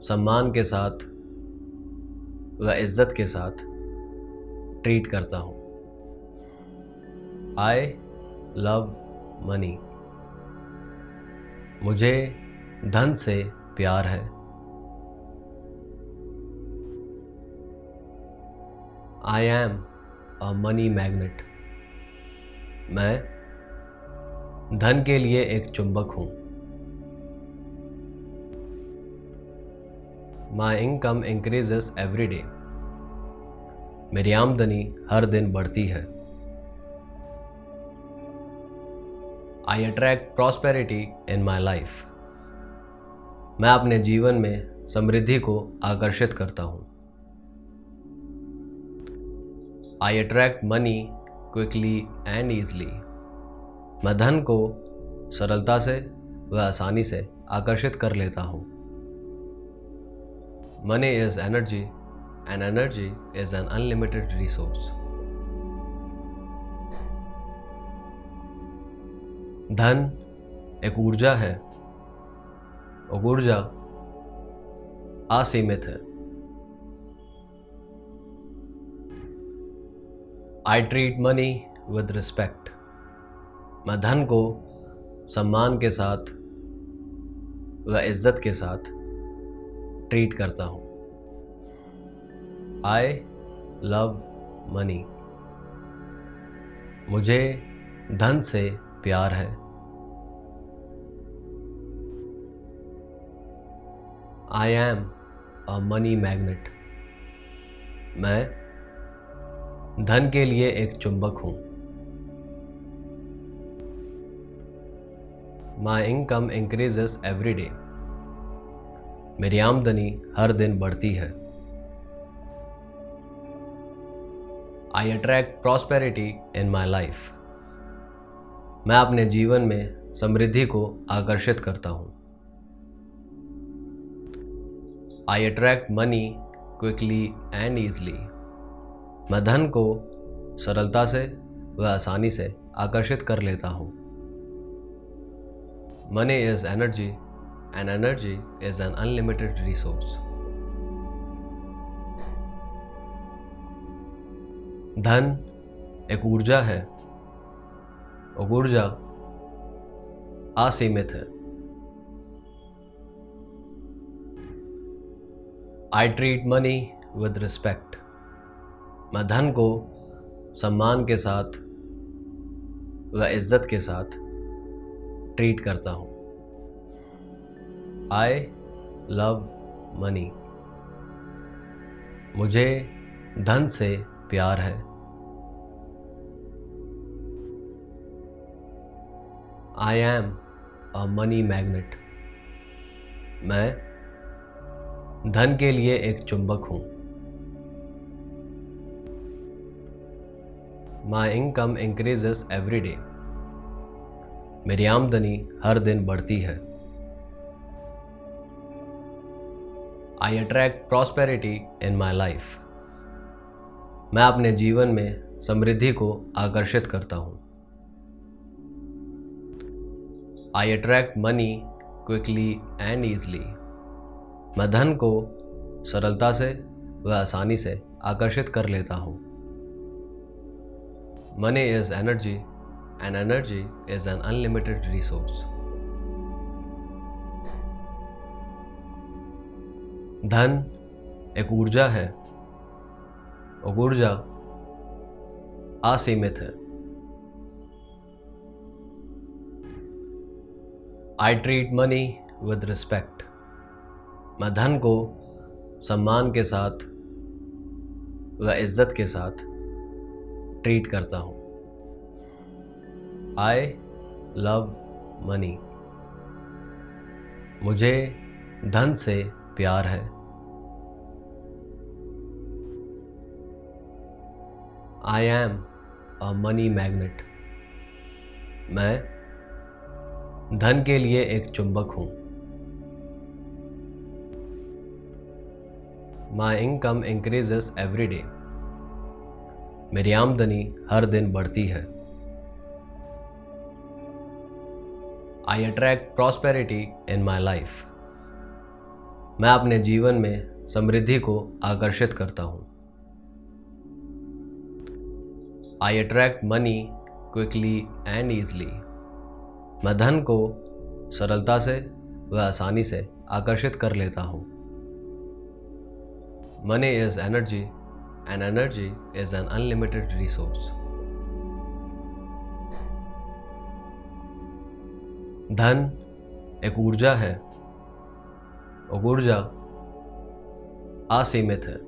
सम्मान के साथ व इज्जत के साथ ट्रीट करता हूँ। I love money. मुझे धन से प्यार है। I am a money magnet. मैं धन के लिए एक चुंबक हूँ। My income increases every day. मेरी आमदनी हर दिन बढ़ती है। I attract prosperity in my life. मैं अपने जीवन में समृद्धि को आकर्षित करता हूँ। I attract money quickly and easily. मैं धन को सरलता से व आसानी से आकर्षित कर लेता हूँ। Money is energy and energy is an unlimited resource. धन एक ऊर्जा है और ऊर्जा असीमित है। I treat money with respect. मैं धन को सम्मान के साथ व इज्जत के साथ ट्रीट करता हूँ। I love money. मुझे धन से प्यार है। I am a money magnet. मैं धन के लिए एक चुंबक हूँ। My income increases every day. मेरी आमदनी हर दिन बढ़ती है। I attract prosperity in my life. मैं अपने जीवन में समृद्धि को आकर्षित करता हूँ। I attract money quickly and easily. मैं धन को सरलता से व आसानी से आकर्षित कर लेता हूँ। Money is energy and energy is an unlimited resource. धन एक ऊर्जा है और ऊर्जा असीमित है। I treat money with respect. मैं धन को सम्मान के साथ व इज्जत के साथ ट्रीट करता हूँ। I love money. मुझे धन से प्यार है। I am a money magnet. मैं धन के लिए एक चुंबक हूँ। My income increases every day. मेरी आमदनी हर दिन बढ़ती है। I attract prosperity in my life. मैं अपने जीवन में समृद्धि को आकर्षित करता हूँ। I attract money quickly and easily. मैं धन को सरलता से व आसानी से आकर्षित कर लेता हूँ। Money is energy and energy is an unlimited resource. धन एक ऊर्जा है और ऊर्जा असीमित है। I treat money with respect. मैं धन को सम्मान के साथ व इज्जत के साथ ट्रीट करता हूँ। I love money. मुझे धन से प्यार है। I am a money magnet. मैं धन के लिए एक चुंबक हूँ। My income increases every day. मेरी आमदनी हर दिन बढ़ती है। I attract prosperity in my life. मैं अपने जीवन में समृद्धि को आकर्षित करता हूँ। I attract money quickly and easily. मैं धन को सरलता से व आसानी से आकर्षित कर लेता हूँ। Money is energy and energy is an unlimited resource. धन एक ऊर्जा है और ऊर्जा असीमित है।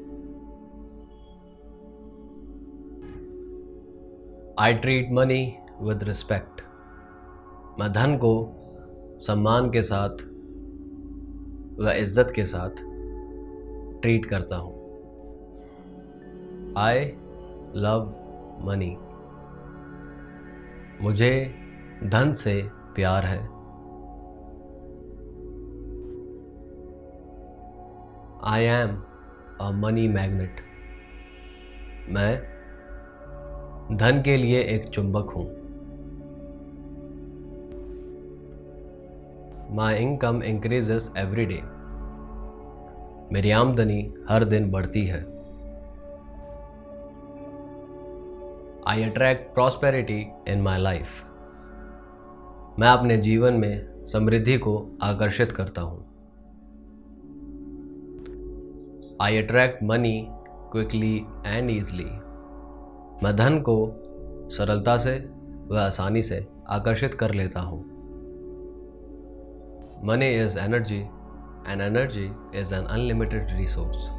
I treat money with respect. मैं धन को सम्मान के साथ व इज्जत के साथ ट्रीट करता हूँ। I love money. मुझे धन से प्यार है। I am a money magnet. मैं धन के लिए एक चुंबक हूँ। My income increases every day. मेरी आमदनी हर दिन बढ़ती है। I attract prosperity in my life. मैं अपने जीवन में समृद्धि को आकर्षित करता हूँ। I attract money quickly and easily. मैं धन को सरलता से व आसानी से आकर्षित कर लेता हूँ। Money is energy and energy is an unlimited resource.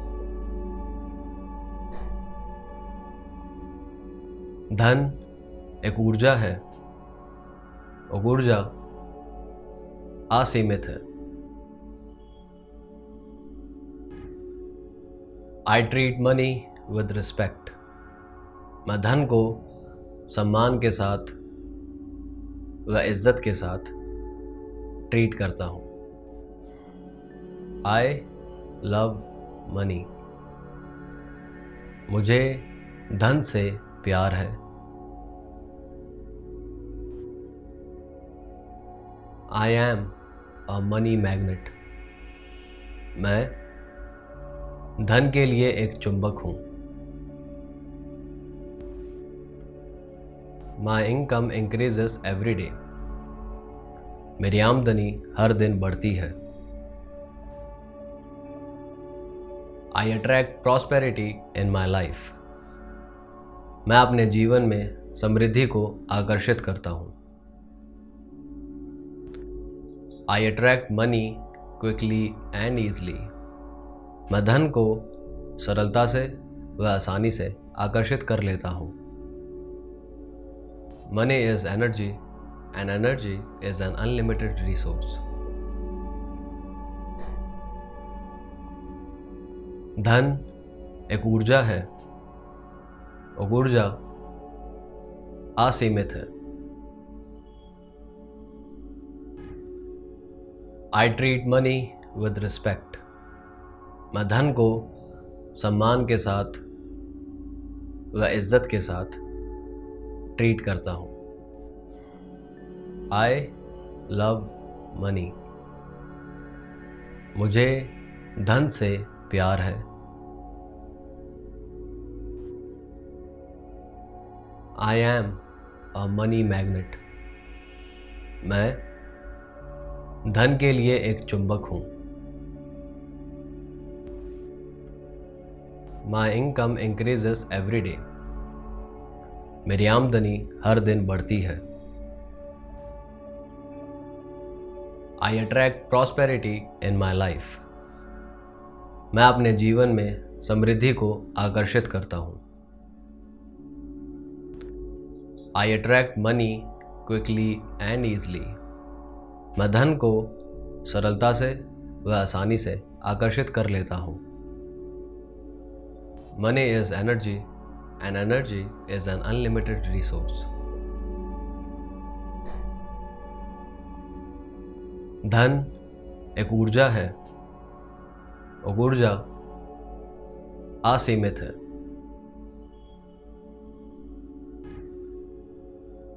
धन एक ऊर्जा है और ऊर्जा असीमित है। I treat money with respect. मैं धन को सम्मान के साथ व इज्जत के साथ ट्रीट करता हूँ। I love money. मुझे धन से प्यार है। I am a money magnet. मैं धन के लिए एक चुंबक हूँ। My income increases every day. मेरी आमदनी हर दिन बढ़ती है। I attract prosperity in my life. मैं अपने जीवन में समृद्धि को आकर्षित करता हूँ। I attract money quickly and easily. मैं धन को सरलता से व आसानी से आकर्षित कर लेता हूँ। Money is energy and energy is an unlimited resource. धन एक ऊर्जा है और ऊर्जा असीमित है। I treat money with respect. मैं धन को सम्मान के साथ व इज्जत के साथ ट्रीट करता हूँ। I love money. मुझे धन से प्यार है। I am a money magnet. मैं धन के लिए एक चुंबक हूँ। My income increases every day. मेरी आमदनी हर दिन बढ़ती है। I attract prosperity in my life. मैं अपने जीवन में समृद्धि को आकर्षित करता हूँ। I attract money quickly and easily. मैं धन को सरलता से व आसानी से आकर्षित कर लेता हूँ। Money is energy and energy is an unlimited resource. धन एक ऊर्जा है और ऊर्जा असीमित है।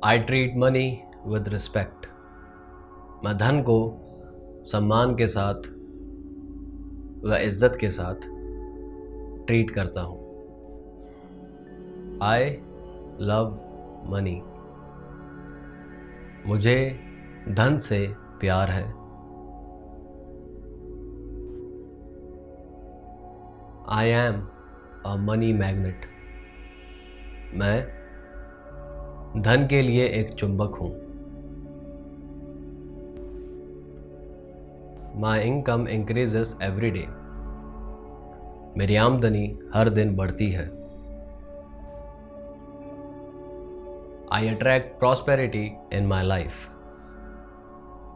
I treat money with respect. मैं धन को सम्मान के साथ व इज्जत के साथ ट्रीट करता हूँ। I love money. मुझे धन से प्यार है। I am a money magnet. मैं धन के लिए एक चुंबक हूँ। My income increases every day. मेरी आमदनी हर दिन बढ़ती है। I attract prosperity in my life.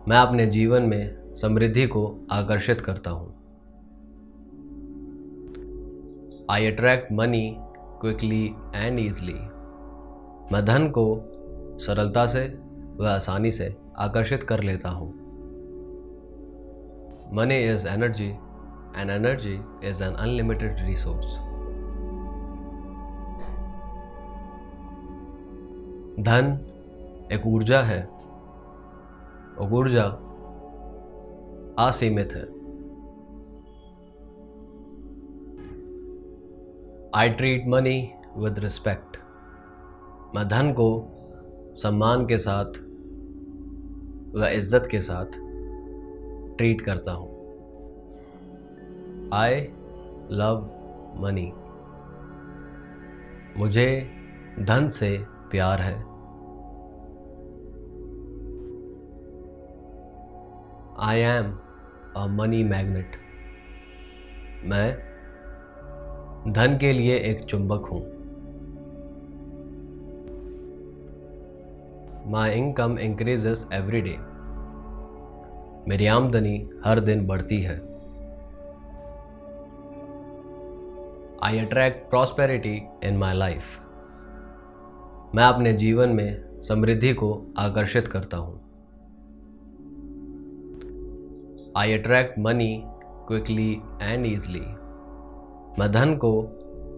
मैं अपने जीवन में समृद्धि को आकर्षित करता हूँ। I attract money quickly and easily. मैं धन को सरलता से व आसानी से आकर्षित कर लेता हूँ। Money is energy and energy is an unlimited resource. धन एक ऊर्जा है और ऊर्जा असीमित है। I treat money with respect. मैं धन को सम्मान के साथ व इज्जत के साथ ट्रीट करता हूँ। I love money. मुझे धन से प्यार है। I am a money magnet. मैं धन के लिए एक चुंबक हूँ। My income increases every day. मेरी आमदनी हर दिन बढ़ती है। I attract prosperity in my life. मैं अपने जीवन में समृद्धि को आकर्षित करता हूँ। I attract money quickly and easily. मैं धन को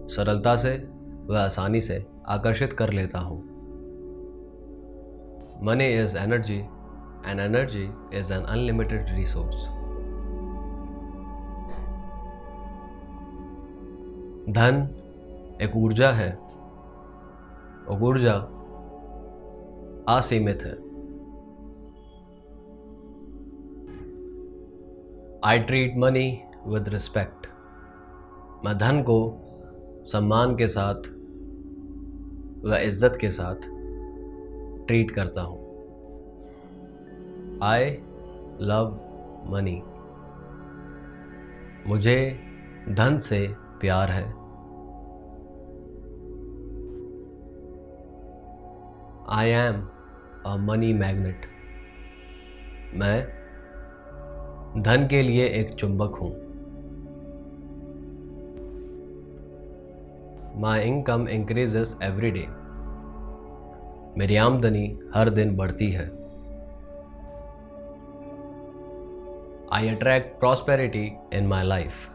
सरलता से व आसानी से आकर्षित कर लेता हूँ। Money is energy and energy is an unlimited resource. धन एक ऊर्जा है और ऊर्जा असीमित है। I treat money with respect. मैं धन को सम्मान के साथ व इज्जत के साथ ट्रीट करता हूँ। I love money. मुझे धन से प्यार है। I am a money magnet. मैं धन के लिए एक चुंबक हूँ। My income increases every day. मेरी आमदनी हर दिन बढ़ती है। I attract prosperity in my life.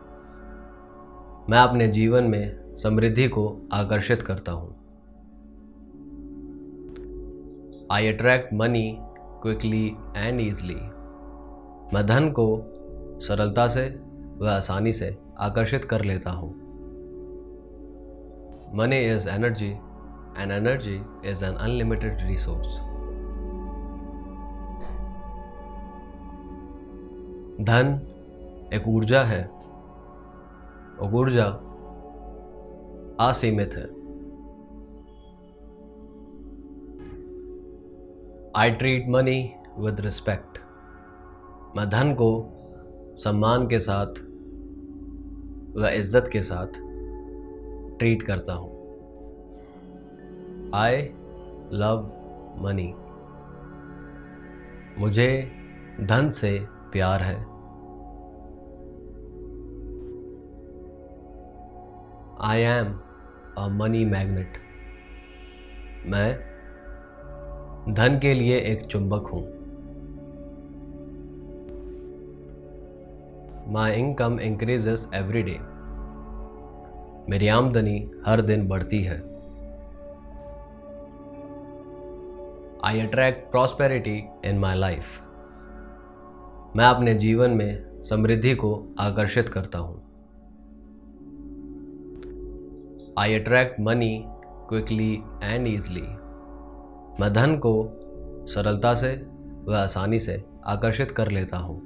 मैं अपने जीवन में समृद्धि को आकर्षित करता हूँ। I attract money quickly and easily. मैं धन को सरलता से व आसानी से आकर्षित कर लेता हूँ। Money is energy and energy is an unlimited resource. धन एक ऊर्जा है और ऊर्जा असीमित है। I treat money with respect. मैं धन को सम्मान के साथ व इज्जत के साथ ट्रीट करता हूँ। I love money. मुझे धन से प्यार है। I am a money magnet. मैं धन के लिए एक चुंबक हूँ। My income increases every day. मेरी आमदनी हर दिन बढ़ती है। I attract prosperity in my life. मैं अपने जीवन में समृद्धि को आकर्षित करता हूँ। I attract money quickly and easily. मैं धन को सरलता से व आसानी से आकर्षित कर लेता हूँ।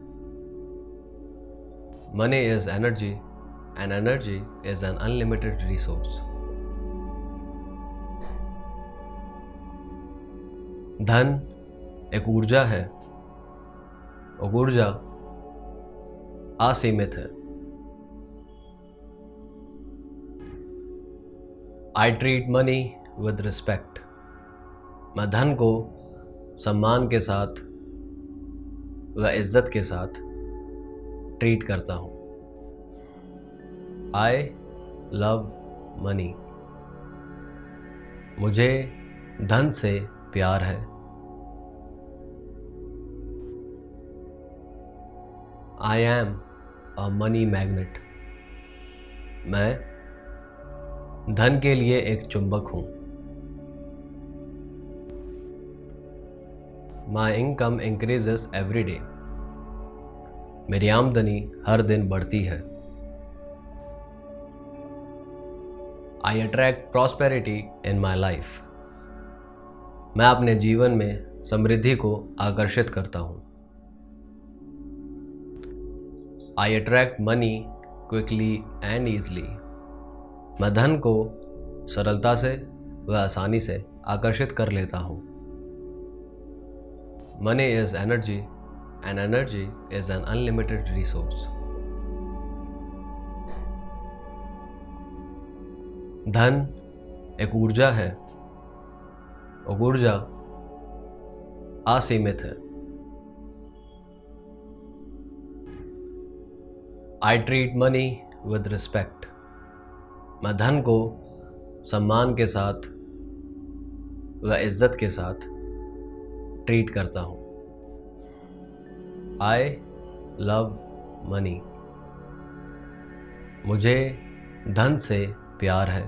Money is energy and energy is an unlimited resource. धन एक ऊर्जा है और ऊर्जा असीमित है। I treat money with respect. मैं धन को सम्मान के साथ व इज्जत के साथ ट्रीट करता हूँ। I love money. मुझे धन से प्यार है। I am a money magnet. मैं धन के लिए एक चुंबक हूँ। My income increases every day. मेरी आमदनी हर दिन बढ़ती है। I attract prosperity in my life. मैं अपने जीवन में समृद्धि को आकर्षित करता हूँ। I attract money quickly and easily. मैं धन को सरलता से व आसानी से आकर्षित कर लेता हूँ। Money is energy and energy is an unlimited resource. धन एक ऊर्जा है और ऊर्जा असीमित है। I treat money with respect. मैं धन को सम्मान के साथ व इज्जत के साथ ट्रीट करता हूँ। I love money. मुझे धन से प्यार है।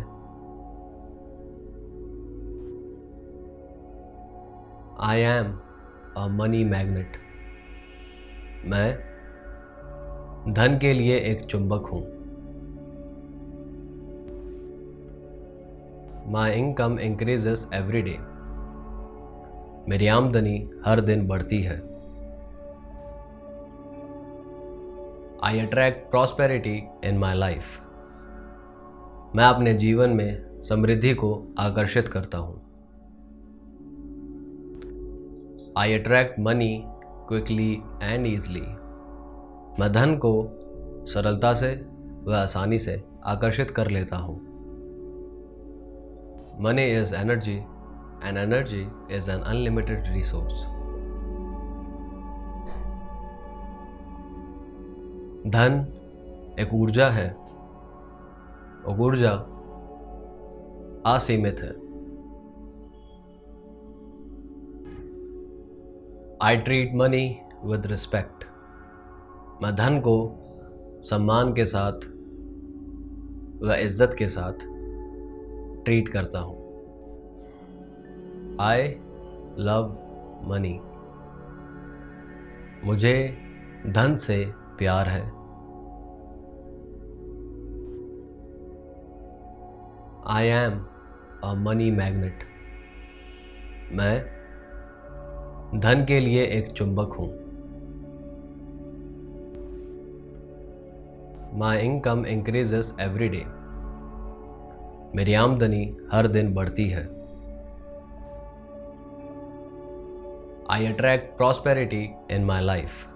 I am a money magnet. मैं धन के लिए एक चुंबक हूँ। My income increases every day. मेरी आमदनी हर दिन बढ़ती है। I attract prosperity in my life. मैं अपने जीवन में समृद्धि को आकर्षित करता हूँ। I attract money quickly and easily. मैं धन को सरलता से व आसानी से आकर्षित कर लेता हूँ। Money is energy and energy is an unlimited resource. धन एक ऊर्जा है और ऊर्जा असीमित है। I treat money with respect. मैं धन को सम्मान के साथ व इज्जत के साथ ट्रीट करता हूँ। I love money. मुझे धन से प्यार है। I am a money magnet. मैं धन के लिए एक चुंबक हूँ। My income increases every day. मेरी आमदनी हर दिन बढ़ती है। I attract prosperity in my life.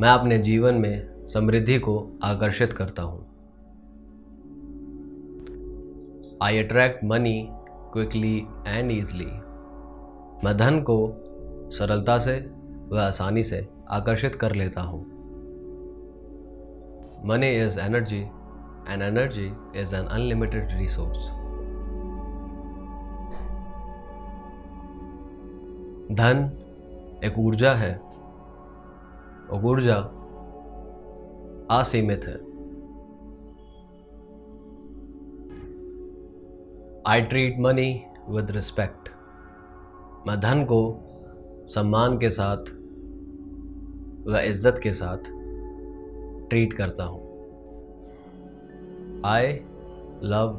मैं अपने जीवन में समृद्धि को आकर्षित करता हूँ। I attract money quickly and easily. मैं धन को सरलता से व आसानी से आकर्षित कर लेता हूँ। Money is energy and energy is an unlimited resource. धन एक ऊर्जा है और ऊर्जा असीमित है। I treat money with respect. मैं धन को सम्मान के साथ व इज्जत के साथ ट्रीट करता हूँ। I love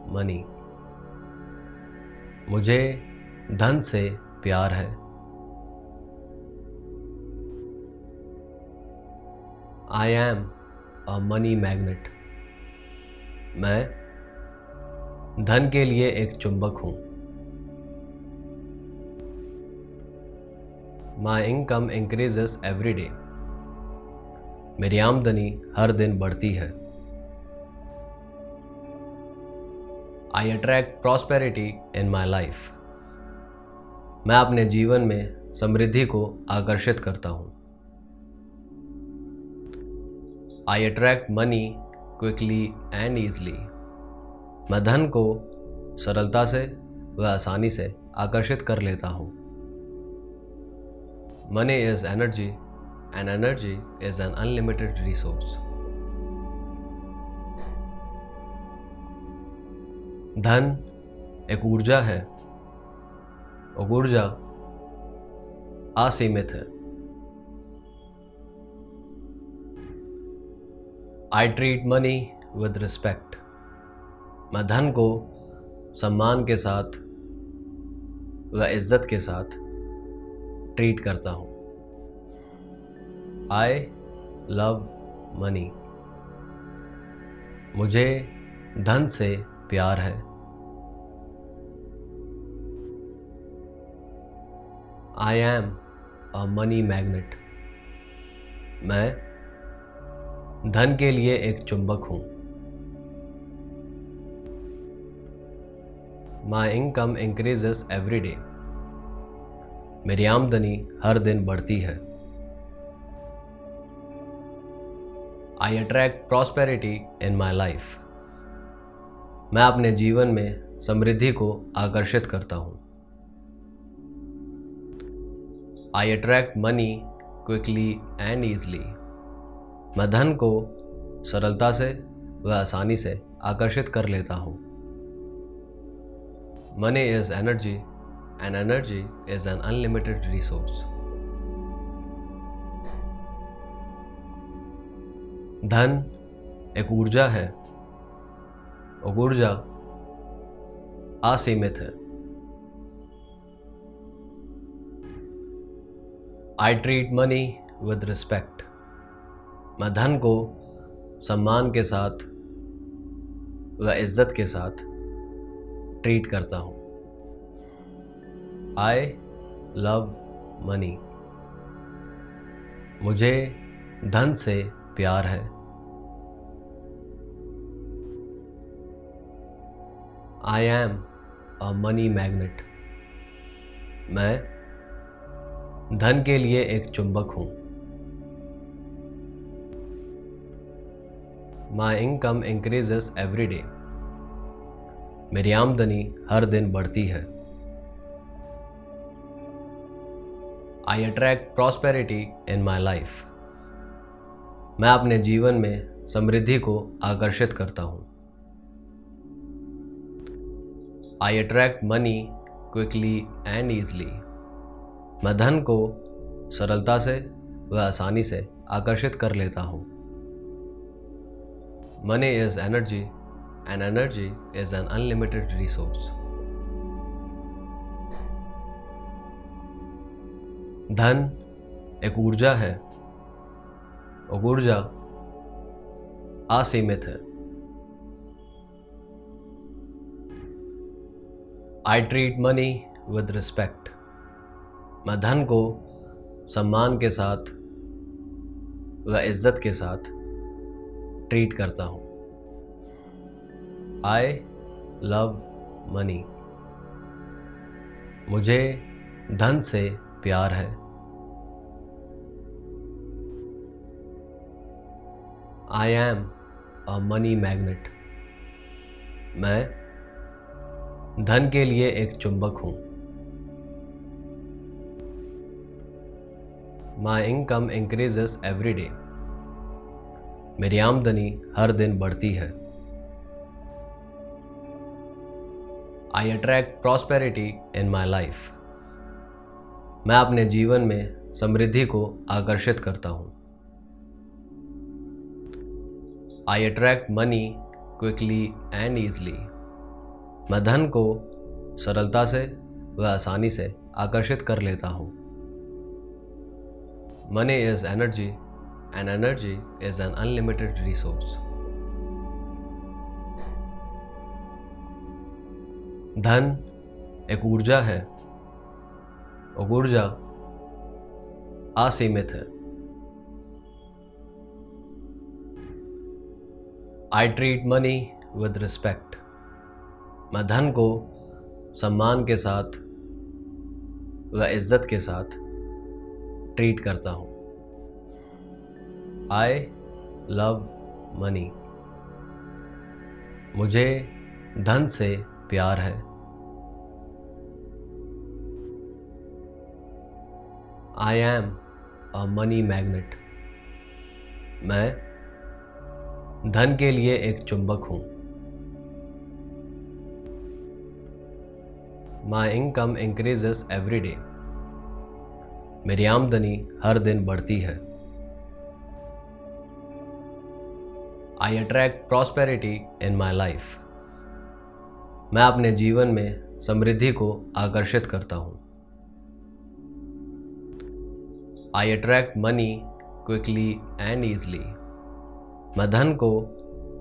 money. मुझे धन से प्यार है। I am a money magnet. मैं धन के लिए एक चुंबक हूँ। My income increases every day. मेरी आमदनी हर दिन बढ़ती है। I attract prosperity in my life. मैं अपने जीवन में समृद्धि को आकर्षित करता हूँ। I attract money quickly and easily. मैं धन को सरलता से व आसानी से आकर्षित कर लेता हूँ। Money is energy and energy is an unlimited resource. धन एक ऊर्जा है और ऊर्जा असीमित है। I treat money with respect. मैं धन को सम्मान के साथ व इज्जत के साथ ट्रीट करता हूँ। I love money. मुझे धन से प्यार है। I am a money magnet. मैं धन के लिए एक चुंबक हूँ। My income increases every day. मेरी आमदनी हर दिन बढ़ती है। I attract prosperity in my life. मैं अपने जीवन में समृद्धि को आकर्षित करता हूँ। I attract money quickly and easily. मैं धन को सरलता से व आसानी से आकर्षित कर लेता हूँ। Money is energy and energy is an unlimited resource. धन एक ऊर्जा है और ऊर्जा असीमित है। I treat money with respect. मैं धन को सम्मान के साथ व इज्जत के साथ ट्रीट करता हूँ। I love money. मुझे धन से प्यार है। I am a money magnet. मैं धन के लिए एक चुंबक हूँ। My income increases every day. मेरी आमदनी हर दिन बढ़ती है। I attract prosperity in my life. मैं अपने जीवन में समृद्धि को आकर्षित करता हूँ। I attract money quickly and easily. मैं धन को सरलता से व आसानी से आकर्षित कर लेता हूँ। Money is energy and energy is an unlimited resource. धन एक ऊर्जा है और ऊर्जा असीमित है। I treat money with respect. मैं धन को सम्मान के साथ व इज्जत के साथ ट्रीट करता हूँ। I love money. मुझे धन से प्यार है। I am a money magnet. मैं धन के लिए एक चुंबक हूँ। My income increases every day. मेरी आमदनी हर दिन बढ़ती है। I attract prosperity in my life. मैं अपने जीवन में समृद्धि को आकर्षित करता हूँ। I attract money quickly and easily. मैं धन को सरलता से व आसानी से आकर्षित कर लेता हूँ। Money is energy and energy is an unlimited resource. धन एक ऊर्जा है और ऊर्जा असीमित है। I treat money with respect. मैं धन को सम्मान के साथ व इज्जत के साथ ट्रीट करता हूँ। I love money. मुझे धन से प्यार है। I am a money magnet. मैं धन के लिए एक चुंबक हूँ। My income increases every day. मेरी आमदनी हर दिन बढ़ती है। I attract prosperity in my life. मैं अपने जीवन में समृद्धि को आकर्षित करता हूँ। I attract money quickly and easily. मैं धन को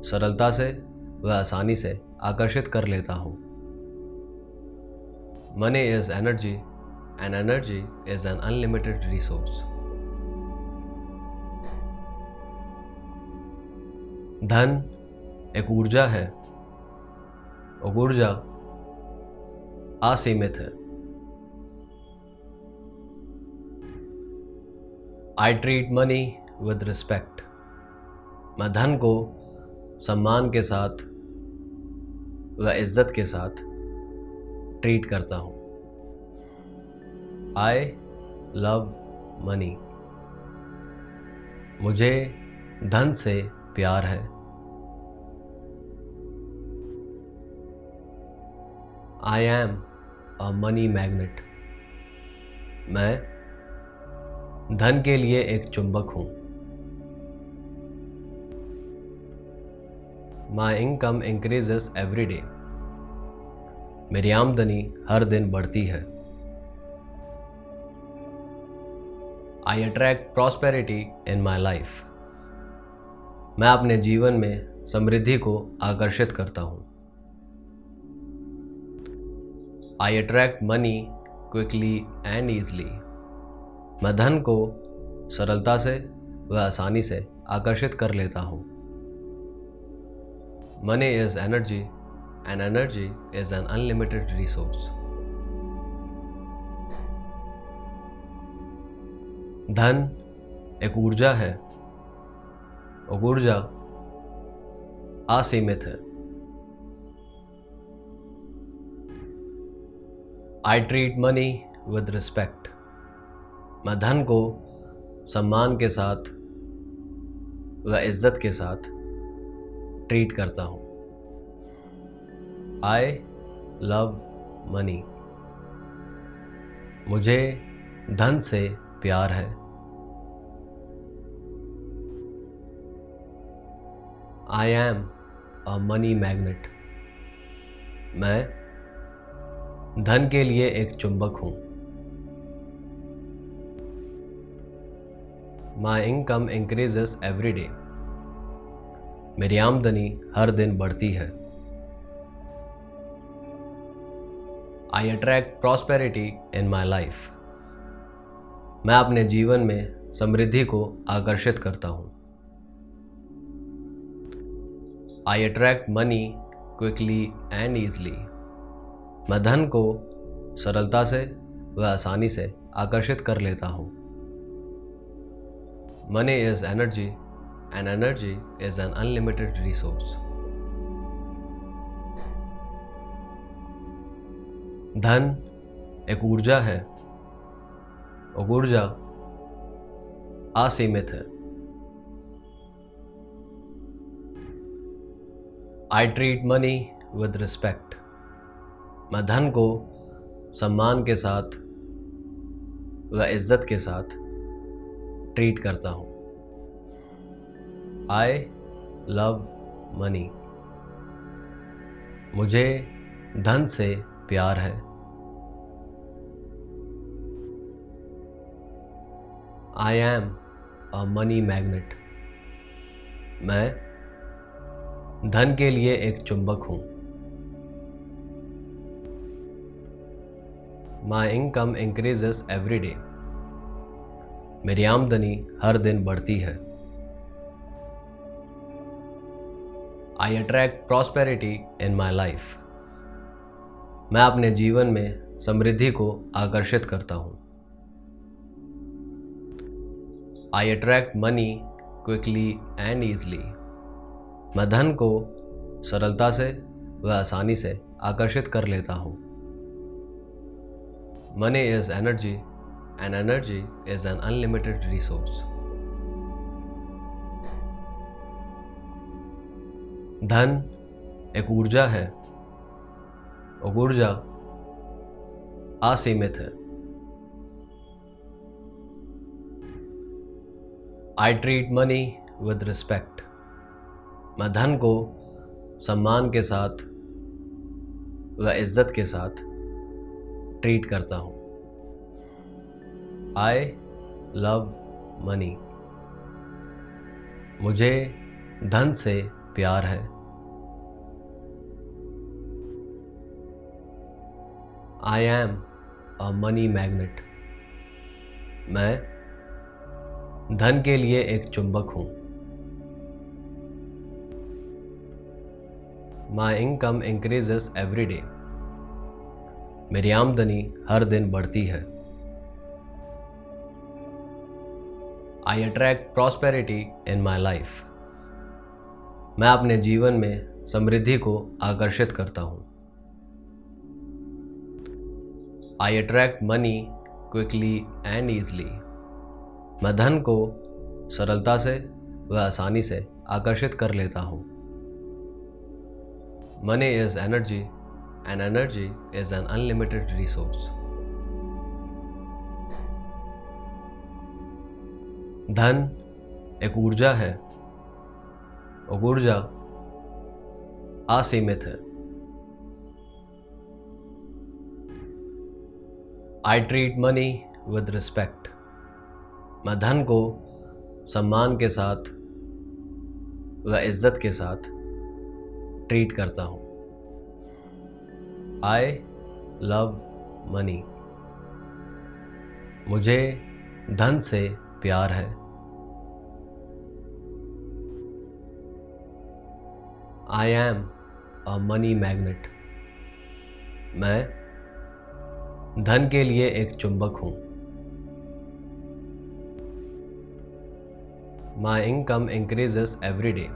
सरलता से व आसानी से आकर्षित कर लेता हूँ। Money is energy and energy is an unlimited resource. धन एक ऊर्जा है और ऊर्जा असीमित है। I treat money with respect. मैं धन को सम्मान के साथ व इज्जत के साथ ट्रीट करता हूँ। I love money. मुझे धन से प्यार है। I am a money magnet. मैं धन के लिए एक चुंबक हूँ। My income increases every day. मेरी आमदनी हर दिन बढ़ती है। I attract prosperity in my life. मैं अपने जीवन में समृद्धि को आकर्षित करता हूँ। I attract money quickly and easily. मैं धन को सरलता से व आसानी से आकर्षित कर लेता हूँ। Money is energy and energy is an unlimited resource. धन एक ऊर्जा है और ऊर्जा असीमित है। I treat money with respect. मैं धन को सम्मान के साथ व इज्जत के साथ ट्रीट करता हूँ। I love money. मुझे धन से प्यार है। I am a money magnet. मैं धन के लिए एक चुंबक हूँ। My income increases every day. मेरी आमदनी हर दिन बढ़ती है। I attract prosperity in my life. मैं अपने जीवन में समृद्धि को आकर्षित करता हूँ। I attract money quickly and easily. मैं धन को सरलता से व आसानी से आकर्षित कर लेता हूँ। Money is energy and energy is an unlimited resource. धन एक ऊर्जा है और ऊर्जा असीमित है। I treat money with respect. मैं धन को सम्मान के साथ व इज्जत के साथ ट्रीट करता हूँ। I love money. मुझे धन से प्यार है। I am a money magnet. मैं धन के लिए एक चुंबक हूँ। My income increases every day. मेरी आमदनी हर दिन बढ़ती है। I attract prosperity in my life. मैं अपने जीवन में समृद्धि को आकर्षित करता हूँ। I attract money quickly and easily. मैं धन को सरलता से व आसानी से आकर्षित कर लेता हूँ। Money is energy and energy is an unlimited resource. धन एक ऊर्जा है और ऊर्जा असीमित है। I treat money with respect. मैं धन को सम्मान के साथ व इज्जत के साथ ट्रीट करता हूँ। I love money. मुझे धन से प्यार है। I am a money magnet. मैं धन के लिए एक चुंबक हूँ। My income increases every day. मेरी आमदनी हर दिन बढ़ती है। I attract prosperity in my life. मैं अपने जीवन में समृद्धि को आकर्षित करता हूँ। I attract money quickly and easily. मैं धन को सरलता से व आसानी से आकर्षित कर लेता हूँ। Money is energy and energy is an unlimited resource. धन एक ऊर्जा है और ऊर्जा असीमित है। I treat money with respect. मैं धन को सम्मान के साथ व इज्जत के साथ ट्रीट करता हूँ। I love money. मुझे धन से प्यार है। I am a money magnet. मैं धन के लिए एक चुंबक हूँ। My income increases every day.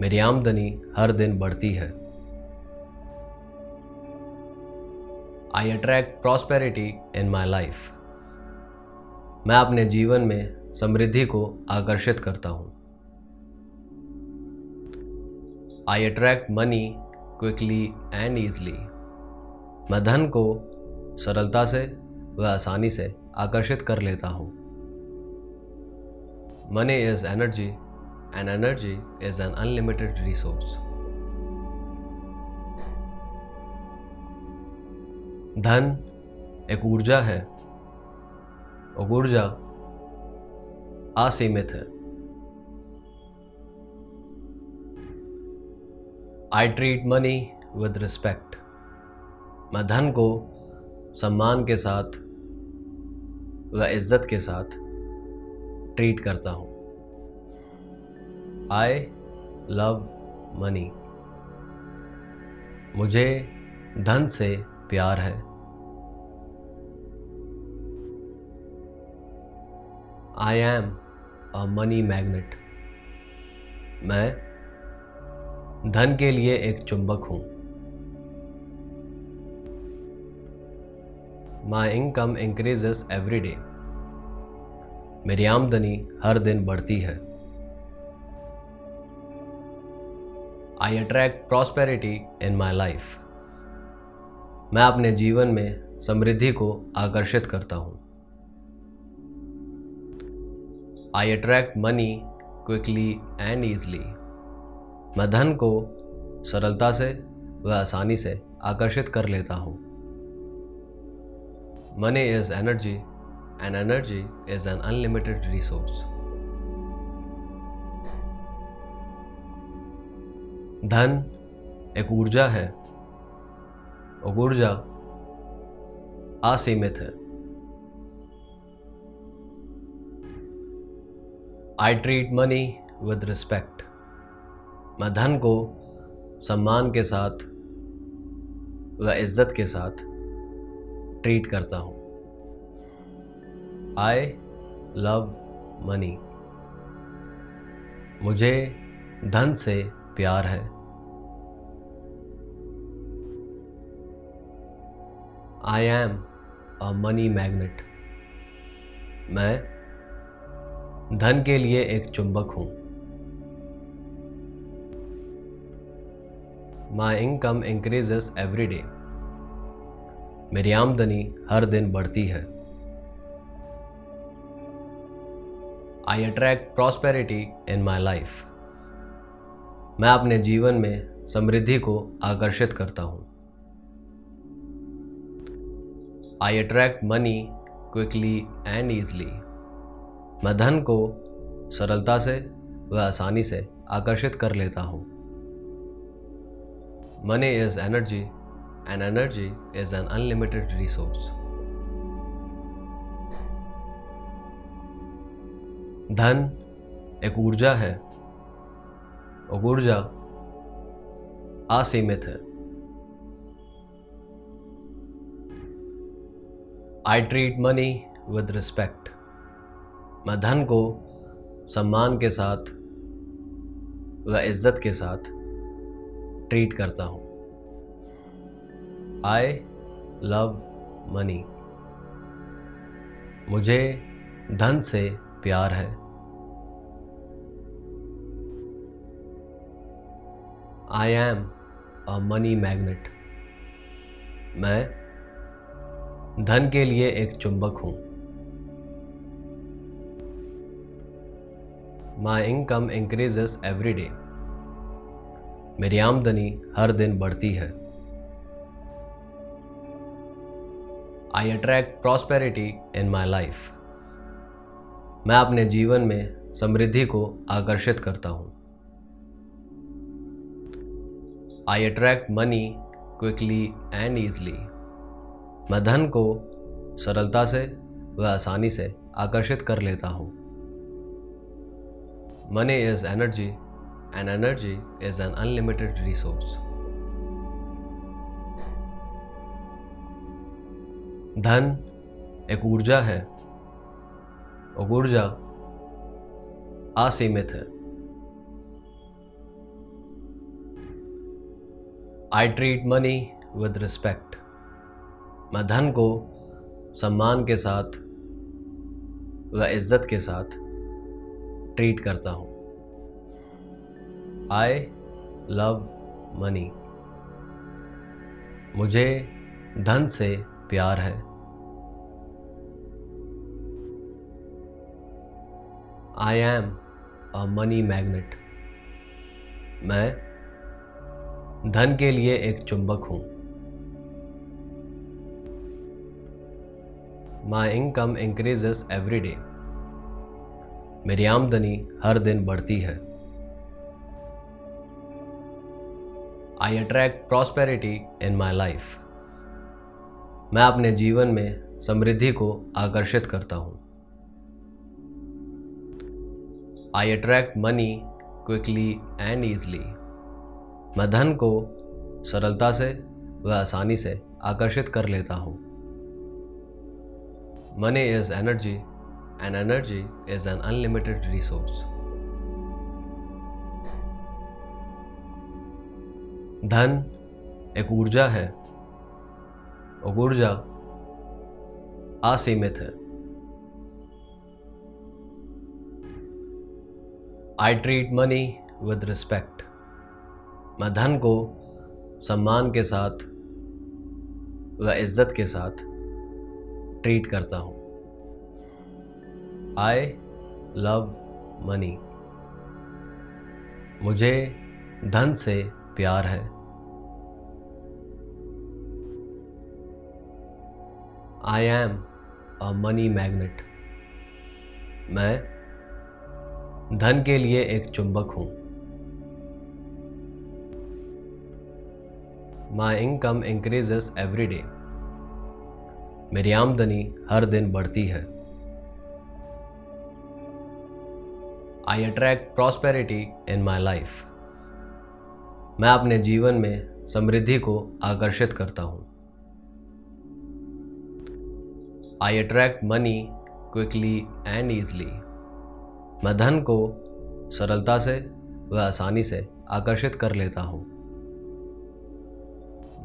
मेरी आमदनी हर दिन बढ़ती है। I attract prosperity in my life. मैं अपने जीवन में समृद्धि को आकर्षित करता हूँ। I attract money quickly and easily. मैं धन को सरलता से व आसानी से आकर्षित कर लेता हूँ। Money is energy and energy is an unlimited resource. धन एक ऊर्जा है और ऊर्जा असीमित है। I treat money with respect. मैं धन को सम्मान के साथ व इज्जत के साथ ट्रीट करता हूँ। I love money. मुझे धन से प्यार है। I am a money magnet. मैं धन के लिए एक चुंबक हूँ। My income increases every day. मेरी आमदनी हर दिन बढ़ती है। I attract prosperity in my life. मैं अपने जीवन में समृद्धि को आकर्षित करता हूँ। I attract money quickly and easily. मैं धन को सरलता से व आसानी से आकर्षित कर लेता हूँ। Money is energy and energy is an unlimited resource. धन एक ऊर्जा है और ऊर्जा असीमित है। I treat money with respect. मैं धन को सम्मान के साथ व इज्जत के साथ ट्रीट करता हूँ। I love money. मुझे धन से प्यार है। I am a money magnet. मैं धन के लिए एक चुंबक हूँ। My income increases every day. मेरी आमदनी हर दिन बढ़ती है। I attract prosperity in my life. मैं अपने जीवन में समृद्धि को आकर्षित करता हूँ। I attract money quickly and easily. मैं धन को सरलता से व आसानी से आकर्षित कर लेता हूँ। Money is energy and energy is an unlimited resource. धन एक ऊर्जा है और ऊर्जा असीमित है। I treat money with respect. मैं धन को सम्मान के साथ व इज्जत के साथ ट्रीट करता हूँ। I love money. मुझे धन से प्यार है। I am a money magnet. मैं धन के लिए एक चुंबक हूँ। My income increases every day. मेरी आमदनी हर दिन बढ़ती है। I attract prosperity in my life. मैं अपने जीवन में समृद्धि को आकर्षित करता हूँ। I attract money quickly and easily. मैं धन को सरलता से व आसानी से आकर्षित कर लेता हूँ। Money is energy and energy is an unlimited resource. धन एक ऊर्जा है और ऊर्जा असीमित है। I treat money with respect. मैं धन को सम्मान के साथ व इज्जत के साथ ट्रीट करता हूँ। I love money. मुझे धन से प्यार है। I am a money magnet. मैं धन के लिए एक चुंबक हूँ। My income increases every day. मेरी आमदनी हर दिन बढ़ती है। I attract prosperity in my life. मैं अपने जीवन में समृद्धि को आकर्षित करता हूँ। I attract money quickly and easily. मैं धन को सरलता से व आसानी से आकर्षित कर लेता हूँ। Money is energy and energy is an unlimited resource. धन एक ऊर्जा है और ऊर्जा असीमित है। I treat money with respect. मैं धन को सम्मान के साथ व इज्जत के साथ ट्रीट करता हूँ। I love money. मुझे धन से प्यार है। I am a money magnet. मैं धन के लिए एक चुंबक हूँ। My income increases every day. मेरी आमदनी हर दिन बढ़ती है। I attract prosperity in my life. मैं अपने जीवन में समृद्धि को आकर्षित करता हूँ। I attract money quickly and easily. मैं धन को सरलता से व आसानी से आकर्षित कर लेता हूँ।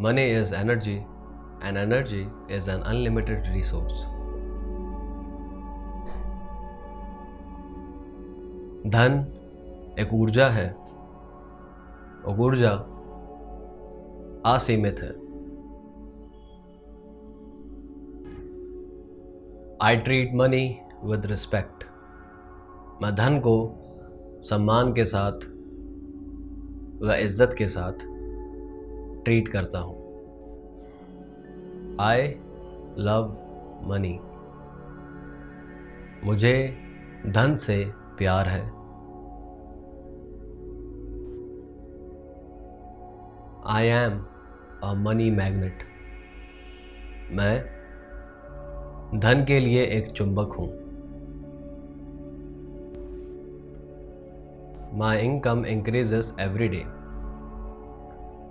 Money is energy and energy is an unlimited resource. धन एक ऊर्जा है और ऊर्जा असीमित है। I treat money with respect. मैं धन को सम्मान के साथ व इज्जत के साथ ट्रीट करता हूँ। I love money. मुझे धन से प्यार है। I am a money magnet. मैं धन के लिए एक चुंबक हूँ। My income increases every day.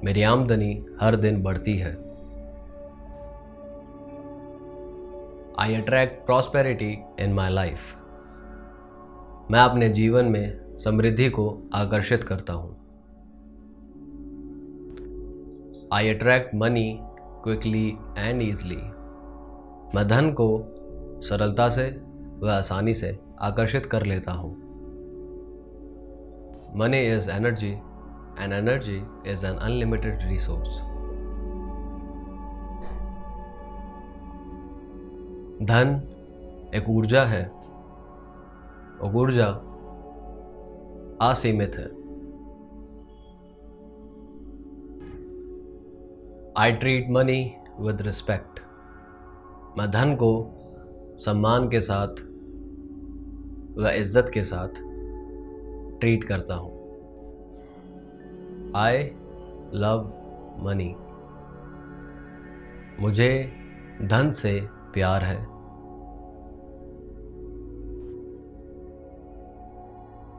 मेरी आमदनी हर दिन बढ़ती है। I attract prosperity in my life. मैं अपने जीवन में समृद्धि को आकर्षित करता हूँ। I attract money quickly and easily. मैं धन को सरलता से व आसानी से आकर्षित कर लेता हूँ। Money is energy and energy is an unlimited resource. धन एक ऊर्जा है और ऊर्जा असीमित है। I treat money with respect. मैं धन को सम्मान के साथ व इज्जत के साथ ट्रीट करता हूँ। I love money. मुझे धन से प्यार है।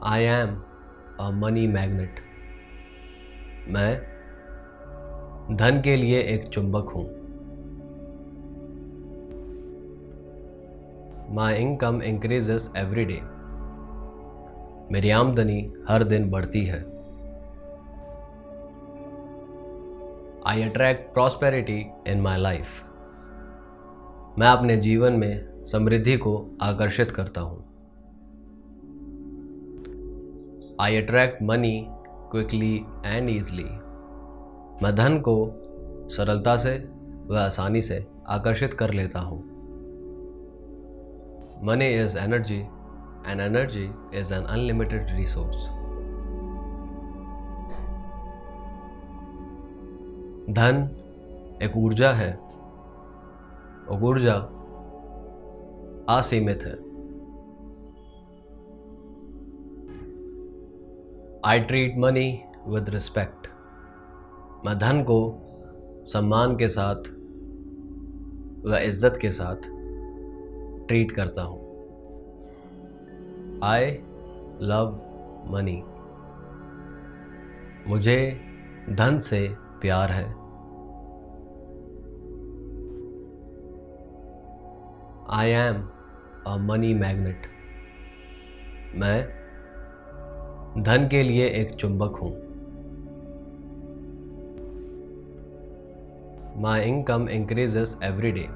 I am a money magnet. मैं धन के लिए एक चुंबक हूँ। My income increases every day. मेरी आमदनी हर दिन बढ़ती है। I attract prosperity in my life. मैं अपने जीवन में समृद्धि को आकर्षित करता हूँ। I attract money quickly and easily. मैं धन को सरलता से व आसानी से आकर्षित कर लेता हूँ। Money is energy is an unlimited resource. धन एक ऊर्जा है और ऊर्जा असीमित है। I treat money with respect. मैं धन को सम्मान के साथ व इज्जत के साथ ट्रीट करता हूँ। I love money. मुझे धन से प्यार है। I am a money magnet. मैं धन के लिए एक चुंबक हूँ। My income increases every day. मेरी आमदनी हर दिन बढ़ती है। I attract prosperity in my life. मैं अपने जीवन में समृद्धि को आकर्षित करता हूँ। I attract money quickly and easily. मैं धन को सरलता से व आसानी से आकर्षित कर लेता हूँ। Money is energy and energy is an unlimited resource. धन एक ऊर्जा है और ऊर्जा असीमित है। I treat money with respect. मैं धन को सम्मान के साथ व इज्जत के साथ ट्रीट करता हूँ। I love money. मुझे धन से प्यार है। I am a money magnet. मैं धन के लिए एक चुंबक हूँ। My income increases every day.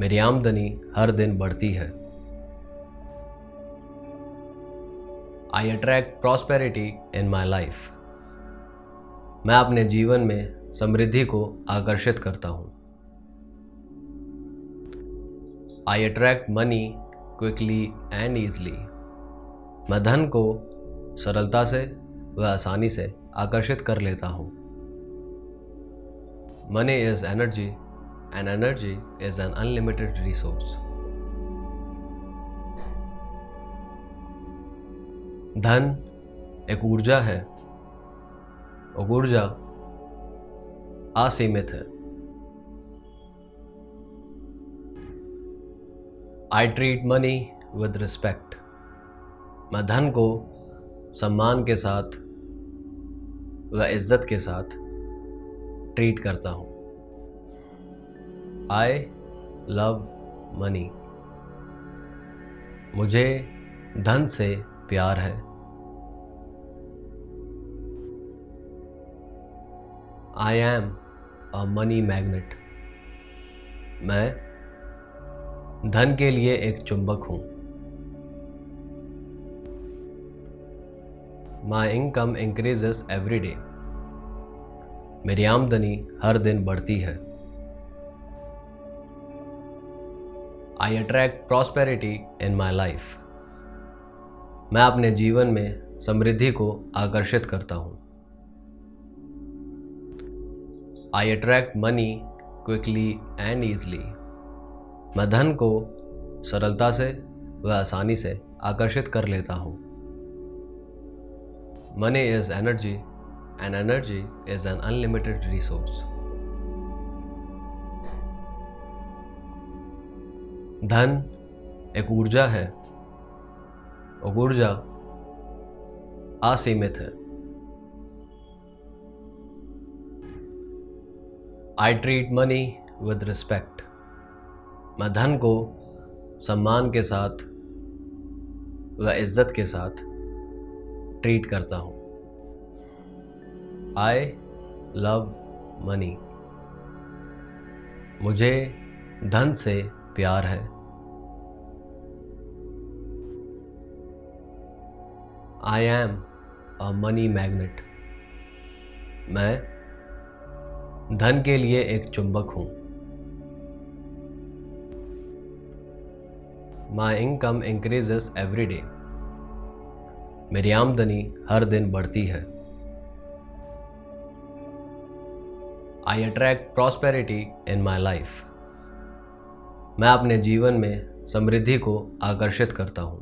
मेरी आमदनी हर दिन बढ़ती है। I attract prosperity in my life. मैं अपने जीवन में समृद्धि को आकर्षित करता हूँ। I attract money quickly and easily. मैं धन को सरलता से व आसानी से आकर्षित कर लेता हूँ। Money is energy and energy is an unlimited resource. धन एक ऊर्जा है और ऊर्जा असीमित है। I treat money with respect. मैं धन को सम्मान के साथ व इज्जत के साथ ट्रीट करता हूँ। I love money. मुझे धन से प्यार है। I am a money magnet. मैं धन के लिए एक चुंबक हूँ। My income increases every day. मेरी आमदनी हर दिन बढ़ती है। I attract prosperity in my life. मैं अपने जीवन में समृद्धि को आकर्षित करता हूँ। I attract money quickly and easily. मैं धन को सरलता से व आसानी से आकर्षित कर लेता हूँ। Money is energy and energy is an unlimited resource. धन एक ऊर्जा है और ऊर्जा असीमित है। I treat money with respect. मैं धन को सम्मान के साथ व इज्जत के साथ ट्रीट करता हूँ। I love money. मुझे धन से प्यार है। I am a money magnet. मैं धन के लिए एक चुंबक हूँ। My income increases every day. मेरी आमदनी हर दिन बढ़ती है। I attract prosperity in my life. मैं अपने जीवन में समृद्धि को आकर्षित करता हूँ।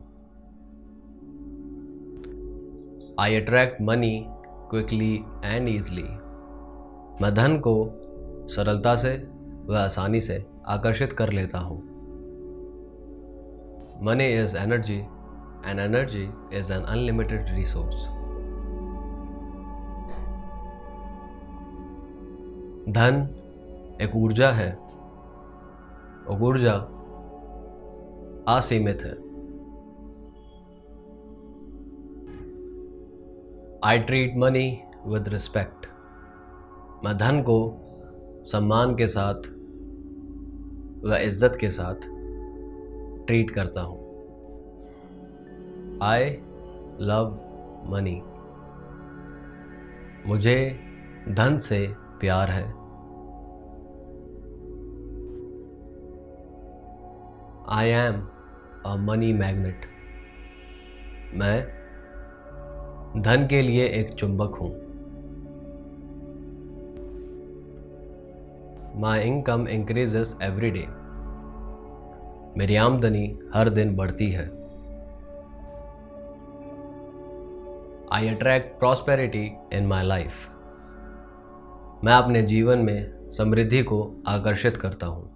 I attract money quickly and easily. मैं धन को सरलता से व आसानी से आकर्षित कर लेता हूँ। Money is energy and energy is an unlimited resource. धन एक ऊर्जा है और ऊर्जा असीमित है। I treat money with respect. मैं धन को सम्मान के साथ व इज्जत के साथ ट्रीट करता हूँ। I love money. मुझे धन से प्यार है। I am a money magnet. मैं धन के लिए एक चुंबक हूँ। My income increases every day. मेरी आमदनी हर दिन बढ़ती है। I attract prosperity in my life. मैं अपने जीवन में समृद्धि को आकर्षित करता हूँ।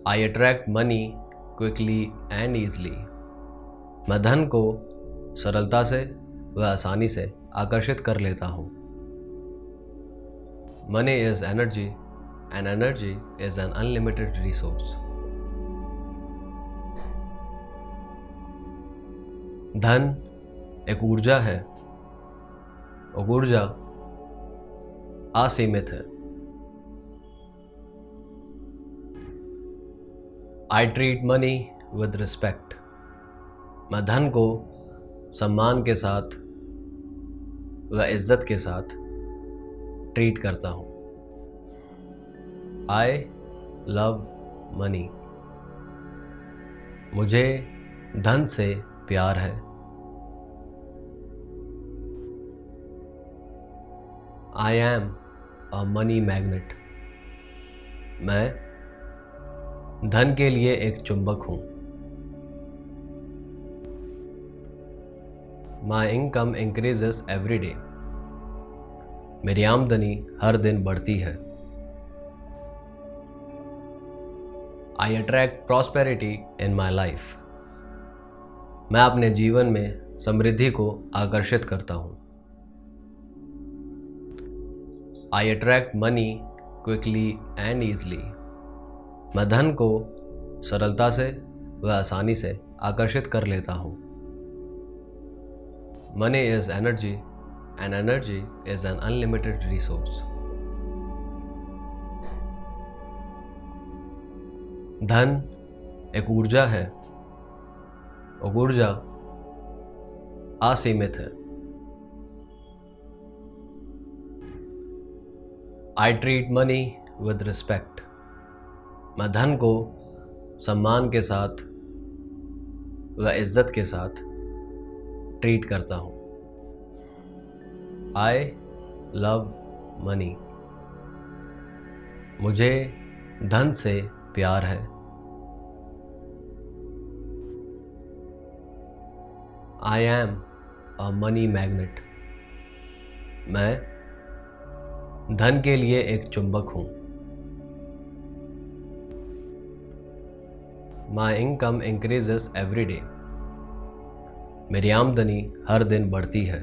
I attract money quickly and easily. मैं धन को सरलता से व आसानी से आकर्षित कर लेता हूँ। Money is energy and energy is an unlimited resource. धन एक ऊर्जा है और ऊर्जा असीमित है। I treat money with respect. मैं धन को सम्मान के साथ व इज्जत के साथ ट्रीट करता हूँ। I love money. मुझे धन से प्यार है। I am a money magnet. मैं धन के लिए एक चुंबक हूँ। My income increases every day. मेरी आमदनी हर दिन बढ़ती है। I attract prosperity in my life. मैं अपने जीवन में समृद्धि को आकर्षित करता हूँ। I attract money quickly and easily. मैं धन को सरलता से व आसानी से आकर्षित कर लेता हूँ। Money is energy and energy is an unlimited resource. धन एक ऊर्जा है और ऊर्जा असीमित है। I treat money with respect. मैं धन को सम्मान के साथ व इज्जत के साथ ट्रीट करता हूँ। I love money. मुझे धन से प्यार है। I am a money magnet. मैं धन के लिए एक चुंबक हूँ। My income increases every day. मेरी आमदनी हर दिन बढ़ती है।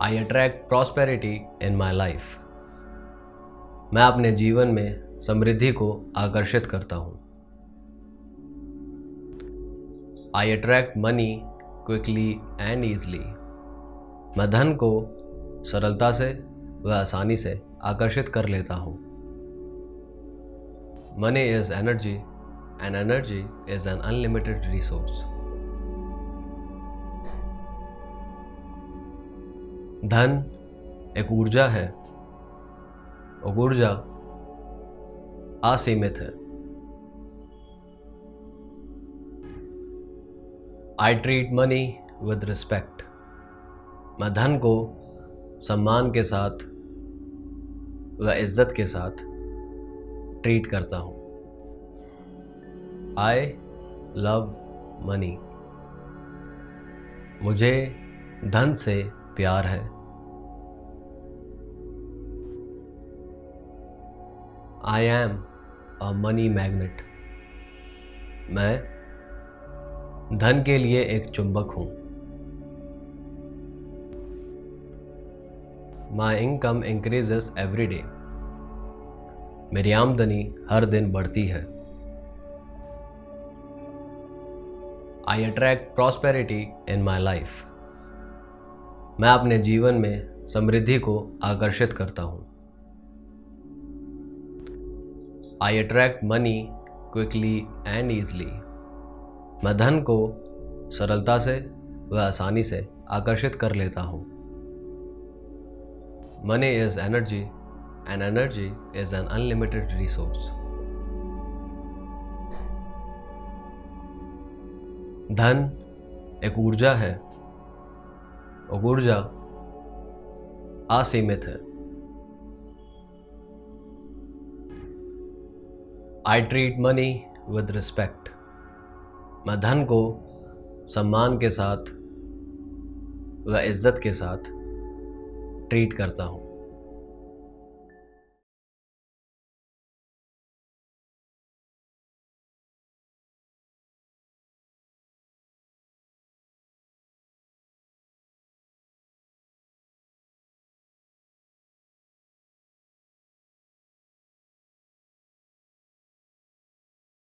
I attract prosperity in my life. मैं अपने जीवन में समृद्धि को आकर्षित करता हूँ। I attract money quickly and easily. मैं धन को सरलता से व आसानी से आकर्षित कर लेता हूँ। Money is energy and energy is an unlimited resource. धन एक ऊर्जा है और ऊर्जा असीमित है। I treat money with respect. मैं धन को सम्मान के साथ व इज्जत के साथ ट्रीट करता हूँ। I love money. मुझे धन से प्यार है। I am a money magnet. मैं धन के लिए एक चुंबक हूँ। My income increases every day. मेरी आमदनी हर दिन बढ़ती है। I attract prosperity in my life. मैं अपने जीवन में समृद्धि को आकर्षित करता हूँ। I attract money quickly and easily. मैं धन को सरलता से व आसानी से आकर्षित कर लेता हूँ। Money is energy and energy is an unlimited resource. धन एक ऊर्जा है और ऊर्जा असीमित है। I treat money with respect. मैं धन को सम्मान के साथ व इज्जत के साथ ट्रीट करता हूँ।